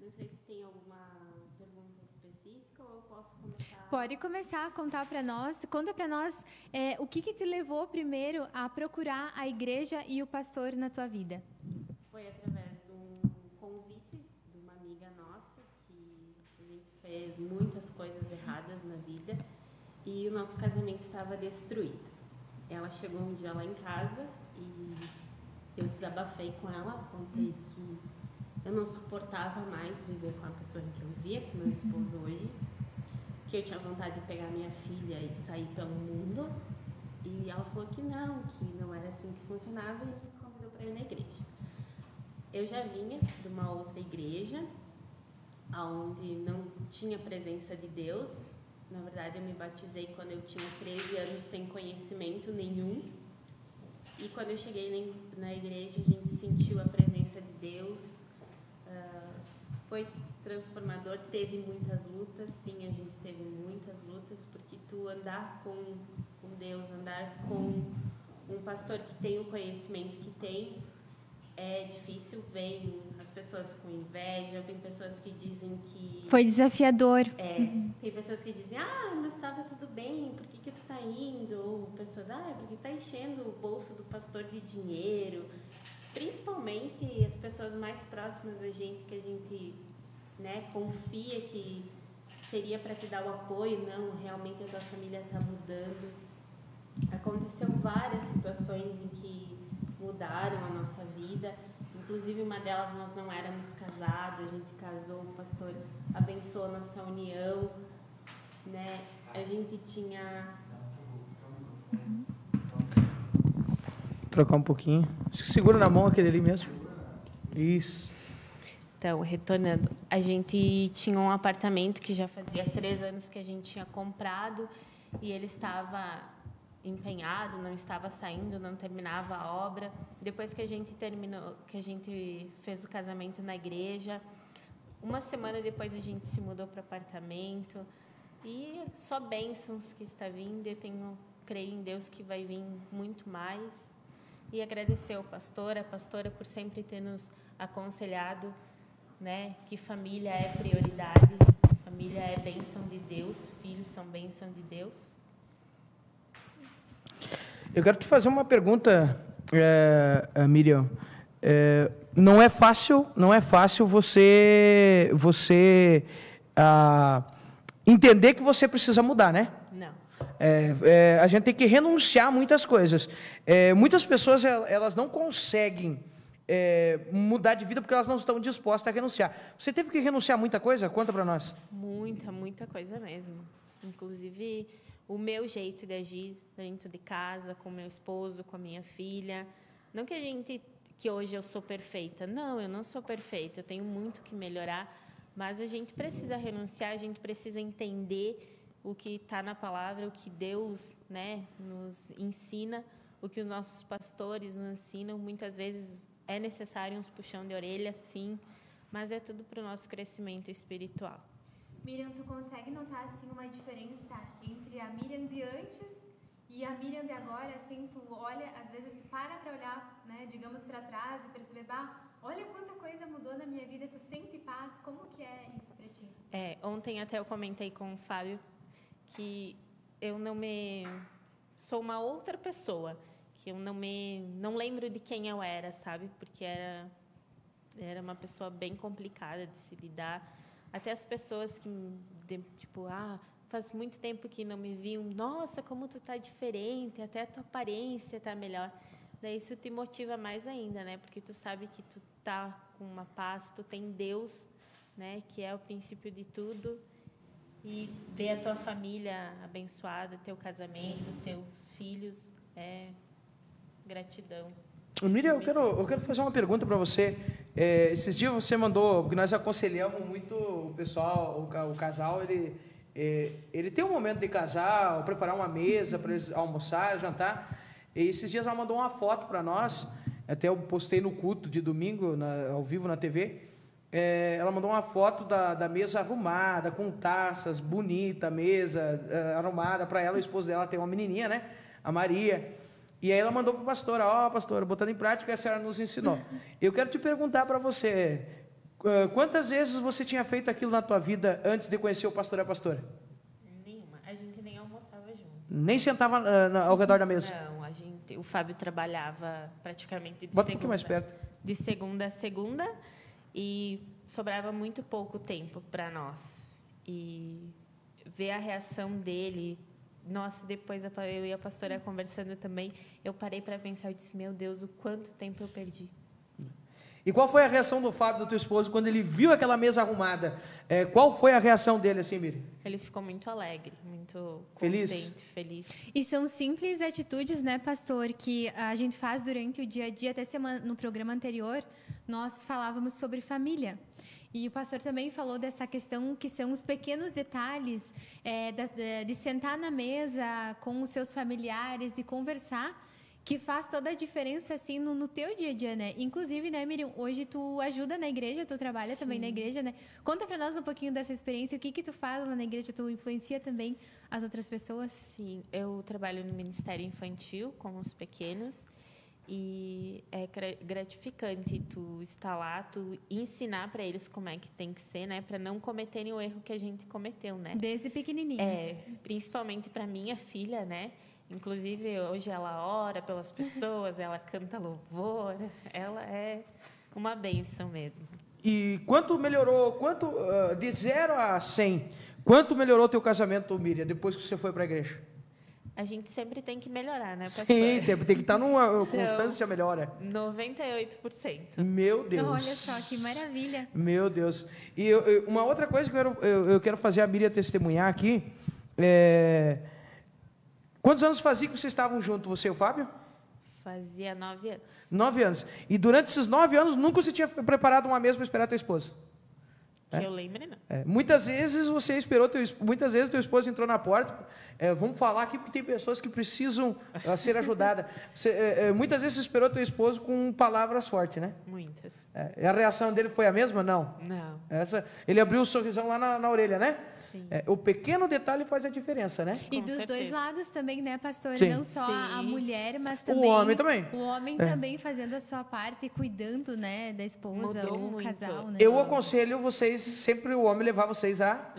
[SPEAKER 3] não sei se tem alguma pergunta específica ou eu posso começar?
[SPEAKER 1] Pode começar a contar para nós. Conta para nós o que te levou primeiro a procurar a igreja e o pastor na tua vida.
[SPEAKER 3] Foi através de um convite de uma amiga nossa, que a gente fez muitas coisas erradas na vida e o nosso casamento estava destruído. Ela chegou um dia lá em casa e eu desabafei com ela, contei que eu não suportava mais viver com a pessoa que eu vivia, com meu esposo hoje, que eu tinha vontade de pegar minha filha e sair pelo mundo, e ela falou que não era assim que funcionava, e nos convidou para ir na igreja. Eu já vinha de uma outra igreja, onde não tinha presença de Deus. Na verdade, eu me batizei quando eu tinha 13 anos, sem conhecimento nenhum. E quando eu cheguei na igreja, a gente sentiu a presença de Deus. Foi transformador, teve muitas lutas, sim, a gente teve muitas lutas, porque tu andar com Deus, andar com um pastor que tem o conhecimento que tem, é difícil. Vem as pessoas com inveja, vem pessoas que dizem que...
[SPEAKER 1] Foi desafiador.
[SPEAKER 3] Tem pessoas que dizem, mas estava tudo bem, por que tu tá indo? Ou pessoas, porque tá enchendo o bolso do pastor de dinheiro. Principalmente as pessoas mais próximas da gente, que a gente, né, confia que seria para te dar o apoio. Não, realmente a tua família está mudando. Aconteceu várias situações em que mudaram a nossa vida. Inclusive, uma delas, nós não éramos casados, a gente casou, o pastor abençoou nossa união, né? A gente tinha...
[SPEAKER 2] Trocar um pouquinho. Acho que segura na mão aquele ali mesmo. Isso.
[SPEAKER 3] Então, retornando, a gente tinha um apartamento que já fazia 3 anos que a gente tinha comprado e ele estava empenhado, não estava saindo, não terminava a obra. Depois que a gente terminou, que a gente fez o casamento na igreja, uma semana depois a gente se mudou para o apartamento e só bênçãos que está vindo. Eu creio em Deus que vai vir muito mais. E agradecer ao pastor, a pastora, por sempre ter nos aconselhado, né, que família é prioridade, família é bênção de Deus, filhos são bênção de Deus. Isso.
[SPEAKER 2] Eu quero te fazer uma pergunta, Miriam. Não é fácil você entender que você precisa mudar, né?
[SPEAKER 3] Não.
[SPEAKER 2] A gente tem que renunciar a muitas coisas. Muitas pessoas elas não conseguem mudar de vida porque elas não estão dispostas a renunciar. Você teve que renunciar a muita coisa? Conta para nós.
[SPEAKER 3] Muita coisa mesmo. Inclusive, o meu jeito de agir dentro de casa, com meu esposo, com a minha filha. Não que hoje eu sou perfeita. Não, eu não sou perfeita. Eu tenho muito que melhorar. Mas a gente precisa renunciar, a gente precisa entender o que está na palavra, o que Deus, né, nos ensina, o que os nossos pastores nos ensinam. Muitas vezes é necessário uns puxão de orelha, sim, mas é tudo para o nosso crescimento espiritual.
[SPEAKER 1] Miriam, tu consegue notar assim uma diferença entre a Miriam de antes e a Miriam de agora? Assim, tu olha, às vezes tu para olhar, né, digamos, para trás e perceber, olha quanta coisa mudou na minha vida, tu sente paz. Como que é isso para ti?
[SPEAKER 3] Ontem até eu comentei com o Fábio que eu sou uma outra pessoa, que eu não lembro de quem eu era, sabe? Porque era uma pessoa bem complicada de se lidar. Até as pessoas que, faz muito tempo que não me viam, nossa, como tu tá diferente, até a tua aparência tá melhor. Daí isso te motiva mais ainda, né? Porque tu sabe que tu tá com uma paz, tu tem Deus, né? Que é o princípio de tudo. E ver a tua família abençoada, teu casamento, teus filhos, gratidão.
[SPEAKER 2] Miriam, eu quero fazer uma pergunta para você. Esses dias você mandou, porque nós aconselhamos muito o pessoal, o casal, ele tem um momento de casar, preparar uma mesa para eles almoçar, jantar. E esses dias ela mandou uma foto para nós, até eu postei no culto de domingo, ao vivo na TV. Ela mandou uma foto da mesa arrumada, com taças, bonita, mesa arrumada para ela. O esposo dela tem uma menininha, né? A Maria. E aí ela mandou para a pastora, pastora, botando em prática, a senhora nos ensinou. Eu quero te perguntar para você, quantas vezes você tinha feito aquilo na tua vida antes de conhecer o pastor e a pastora?
[SPEAKER 3] Nenhuma. A gente nem almoçava junto.
[SPEAKER 2] Nem sentava ao redor da mesa?
[SPEAKER 3] Não, o Fábio trabalhava praticamente
[SPEAKER 2] Bota um pouquinho mais perto.
[SPEAKER 3] De segunda a segunda e sobrava muito pouco tempo para nós. E ver a reação dele... Nossa, depois eu e a pastora conversando também, eu parei para pensar e disse, meu Deus, o quanto tempo eu perdi.
[SPEAKER 2] E qual foi a reação do Fábio, do teu esposo, quando ele viu aquela mesa arrumada? Qual foi a reação dele, assim, Miriam?
[SPEAKER 3] Ele ficou muito alegre, muito
[SPEAKER 2] Feliz?
[SPEAKER 3] contente, feliz.
[SPEAKER 1] E são simples atitudes, né, pastor, que a gente faz durante o dia a dia. Até no programa anterior, nós falávamos sobre família. E o pastor também falou dessa questão que são os pequenos detalhes de sentar na mesa com os seus familiares, de conversar, que faz toda a diferença, assim, no teu dia a dia, né? Inclusive, né, Miriam, hoje tu ajuda na igreja, tu trabalha também na igreja, né? Conta pra nós um pouquinho dessa experiência, o que tu faz lá na igreja, tu influencia também as outras pessoas?
[SPEAKER 3] Sim, eu trabalho no Ministério Infantil com os pequenos e é gratificante tu estar lá, tu ensinar para eles como é que tem que ser, né? Para não cometerem o erro que a gente cometeu, né?
[SPEAKER 1] Desde pequenininhos.
[SPEAKER 3] Principalmente para minha filha, né? Inclusive, hoje ela ora pelas pessoas, ela canta louvor, ela é uma bênção mesmo.
[SPEAKER 2] E quanto melhorou, de 0 a 100, quanto melhorou teu casamento, Miriam, depois que você foi para a igreja?
[SPEAKER 3] A gente sempre tem que melhorar, né, pastor?
[SPEAKER 2] Sim, sempre tem que estar numa constância melhora.
[SPEAKER 3] 98%.
[SPEAKER 2] Meu Deus.
[SPEAKER 1] Olha só, que maravilha.
[SPEAKER 2] Meu Deus. E uma outra coisa que eu quero fazer a Miriam testemunhar aqui, quantos anos fazia que vocês estavam juntos, você e o Fábio?
[SPEAKER 3] Fazia 9 anos.
[SPEAKER 2] 9 anos. E durante esses 9 anos, nunca você tinha preparado uma mesa para esperar a tua esposa?
[SPEAKER 3] Que eu lembre, não.
[SPEAKER 2] Muitas vezes você esperou, muitas vezes teu esposo entrou na porta. Vamos falar aqui porque tem pessoas que precisam ser ajudadas. Muitas vezes você esperou teu esposo com palavras fortes, né?
[SPEAKER 3] Muitas.
[SPEAKER 2] A reação dele foi a mesma? Não.
[SPEAKER 3] Não.
[SPEAKER 2] Ele abriu um sorrisão lá na orelha, né?
[SPEAKER 3] Sim.
[SPEAKER 2] O pequeno detalhe faz a diferença, né?
[SPEAKER 1] E
[SPEAKER 3] Com
[SPEAKER 1] dos dois
[SPEAKER 3] certeza.
[SPEAKER 1] lados também, né, pastor?
[SPEAKER 2] Sim.
[SPEAKER 1] Não só a
[SPEAKER 3] Sim.
[SPEAKER 1] mulher, mas também...
[SPEAKER 2] O homem também.
[SPEAKER 1] O homem também fazendo a sua parte, cuidando, né, da esposa,
[SPEAKER 3] Mudou
[SPEAKER 1] ou
[SPEAKER 3] muito.
[SPEAKER 1] casal, né?
[SPEAKER 2] Eu aconselho vocês, sempre o homem levar vocês a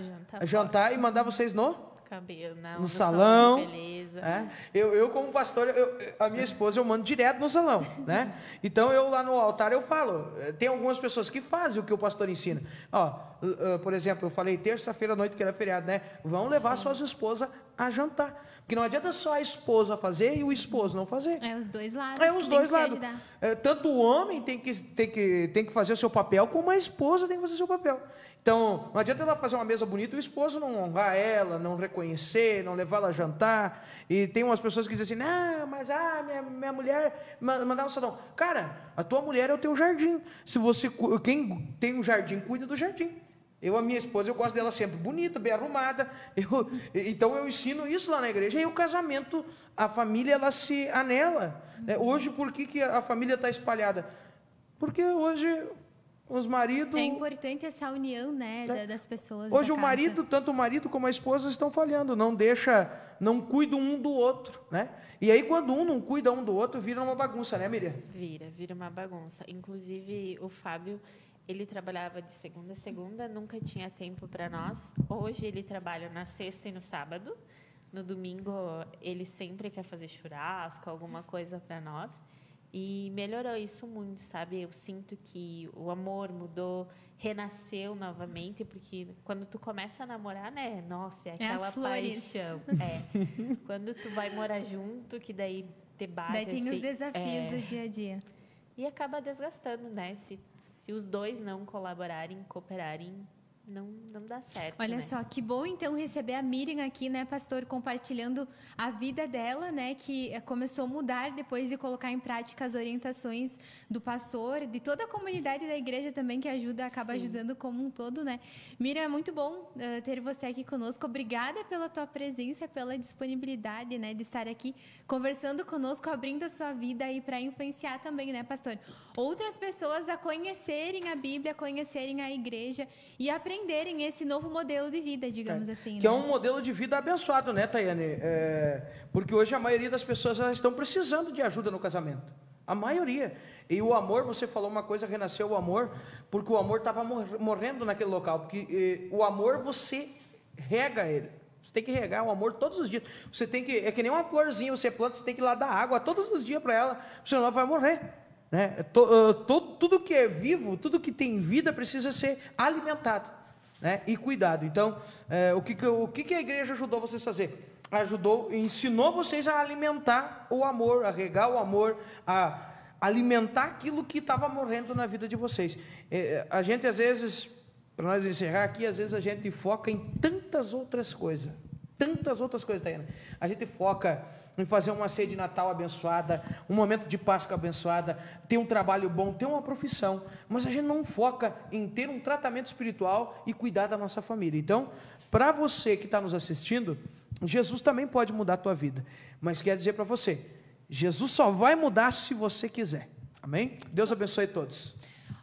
[SPEAKER 2] jantar e mandar vocês no salão,
[SPEAKER 3] de beleza.
[SPEAKER 2] Eu como pastor, a minha esposa eu mando direto no salão, né? Então eu lá no altar eu falo, tem algumas pessoas que fazem o que o pastor ensina. Por exemplo, eu falei terça-feira à noite que era feriado, né? Vão levar suas esposas a jantar, porque não adianta só a esposa fazer e o esposo não fazer.
[SPEAKER 1] Os dois lados.
[SPEAKER 2] Os dois lados. Tanto o homem tem que fazer o seu papel, como a esposa tem que fazer o seu papel. Então, não adianta ela fazer uma mesa bonita e o esposo não honrar ela, não reconhecer, não levar ela a jantar. E tem umas pessoas que dizem assim, não, mas minha mulher mandar no salão. Cara, a tua mulher é o teu jardim. Quem tem um jardim, cuida do jardim. A minha esposa, eu gosto dela sempre bonita, bem arrumada. Então eu ensino isso lá na igreja. E o casamento, a família, ela se anela. Hoje, por que a família está espalhada? Porque hoje os maridos...
[SPEAKER 1] É importante essa união, né, das pessoas.
[SPEAKER 2] Hoje
[SPEAKER 1] da casa.
[SPEAKER 2] tanto o marido como a esposa estão falhando, não cuidam um do outro, né? E aí quando um não cuida um do outro, vira uma bagunça, né, Miriam?
[SPEAKER 3] Vira uma bagunça. Inclusive o Fábio, ele trabalhava de segunda a segunda, nunca tinha tempo para nós. Hoje ele trabalha na sexta e no sábado. No domingo ele sempre quer fazer churrasco, alguma coisa para nós. E melhorou isso muito, sabe? Eu sinto que o amor mudou, renasceu novamente, porque quando tu começa a namorar, né? Nossa, é aquela paixão. Quando tu vai morar junto, que daí te bate.
[SPEAKER 1] Daí tem
[SPEAKER 3] assim,
[SPEAKER 1] os desafios do dia a dia.
[SPEAKER 3] E acaba desgastando, né? Se os dois não colaborarem, cooperarem, não dá certo.
[SPEAKER 1] Olha
[SPEAKER 3] né?
[SPEAKER 1] só, que bom então receber a Miriam aqui, né, pastor, compartilhando a vida dela, né, que começou a mudar depois de colocar em prática as orientações do pastor, de toda a comunidade da igreja também que acaba ajudando como um todo, né. Miriam, é muito bom ter você aqui conosco. Obrigada pela tua presença, pela disponibilidade, né, de estar aqui conversando conosco, abrindo a sua vida aí para influenciar também, né, pastor, outras pessoas a conhecerem a Bíblia, conhecerem a igreja e aprenderem esse novo modelo de vida, digamos assim.
[SPEAKER 2] Que é um modelo de vida abençoado, né, Tayane? Porque hoje a maioria das pessoas elas estão precisando de ajuda no casamento. A maioria. E o amor, você falou uma coisa, renasceu o amor, porque o amor estava morrendo naquele local. Porque o amor, você rega ele. Você tem que regar o amor todos os dias. Você tem que, é que nem uma florzinha, você planta, você tem que ir lá dar água todos os dias para ela, senão ela vai morrer. Né? Tudo que é vivo, tudo que tem vida precisa ser alimentado, né? E cuidado. Então, o que a igreja ajudou vocês a fazer? Ensinou vocês a alimentar o amor, a regar o amor, a alimentar aquilo que estava morrendo na vida de vocês. A gente, às vezes, para nós encerrar aqui, às vezes a gente foca em tantas outras coisas, Taiana. A gente foca em fazer uma ceia de Natal abençoada, um momento de Páscoa abençoada, ter um trabalho bom, ter uma profissão, mas a gente não foca em ter um tratamento espiritual e cuidar da nossa família. Então, para você que está nos assistindo, Jesus também pode mudar a tua vida, mas quero dizer para você, Jesus só vai mudar se você quiser. Amém? Deus abençoe todos.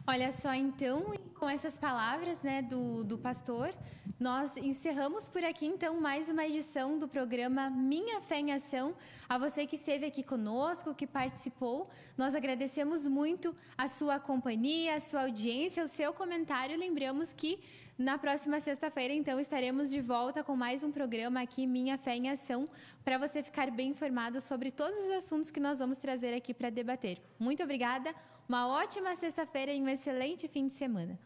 [SPEAKER 1] Olha só, então, com essas palavras, né, do pastor, nós encerramos por aqui, então, mais uma edição do programa Minha Fé em Ação. A você que esteve aqui conosco, que participou, nós agradecemos muito a sua companhia, a sua audiência, o seu comentário. Lembramos que na próxima sexta-feira, então, estaremos de volta com mais um programa aqui, Minha Fé em Ação, para você ficar bem informado sobre todos os assuntos que nós vamos trazer aqui para debater. Muito obrigada, uma ótima sexta-feira e um excelente fim de semana.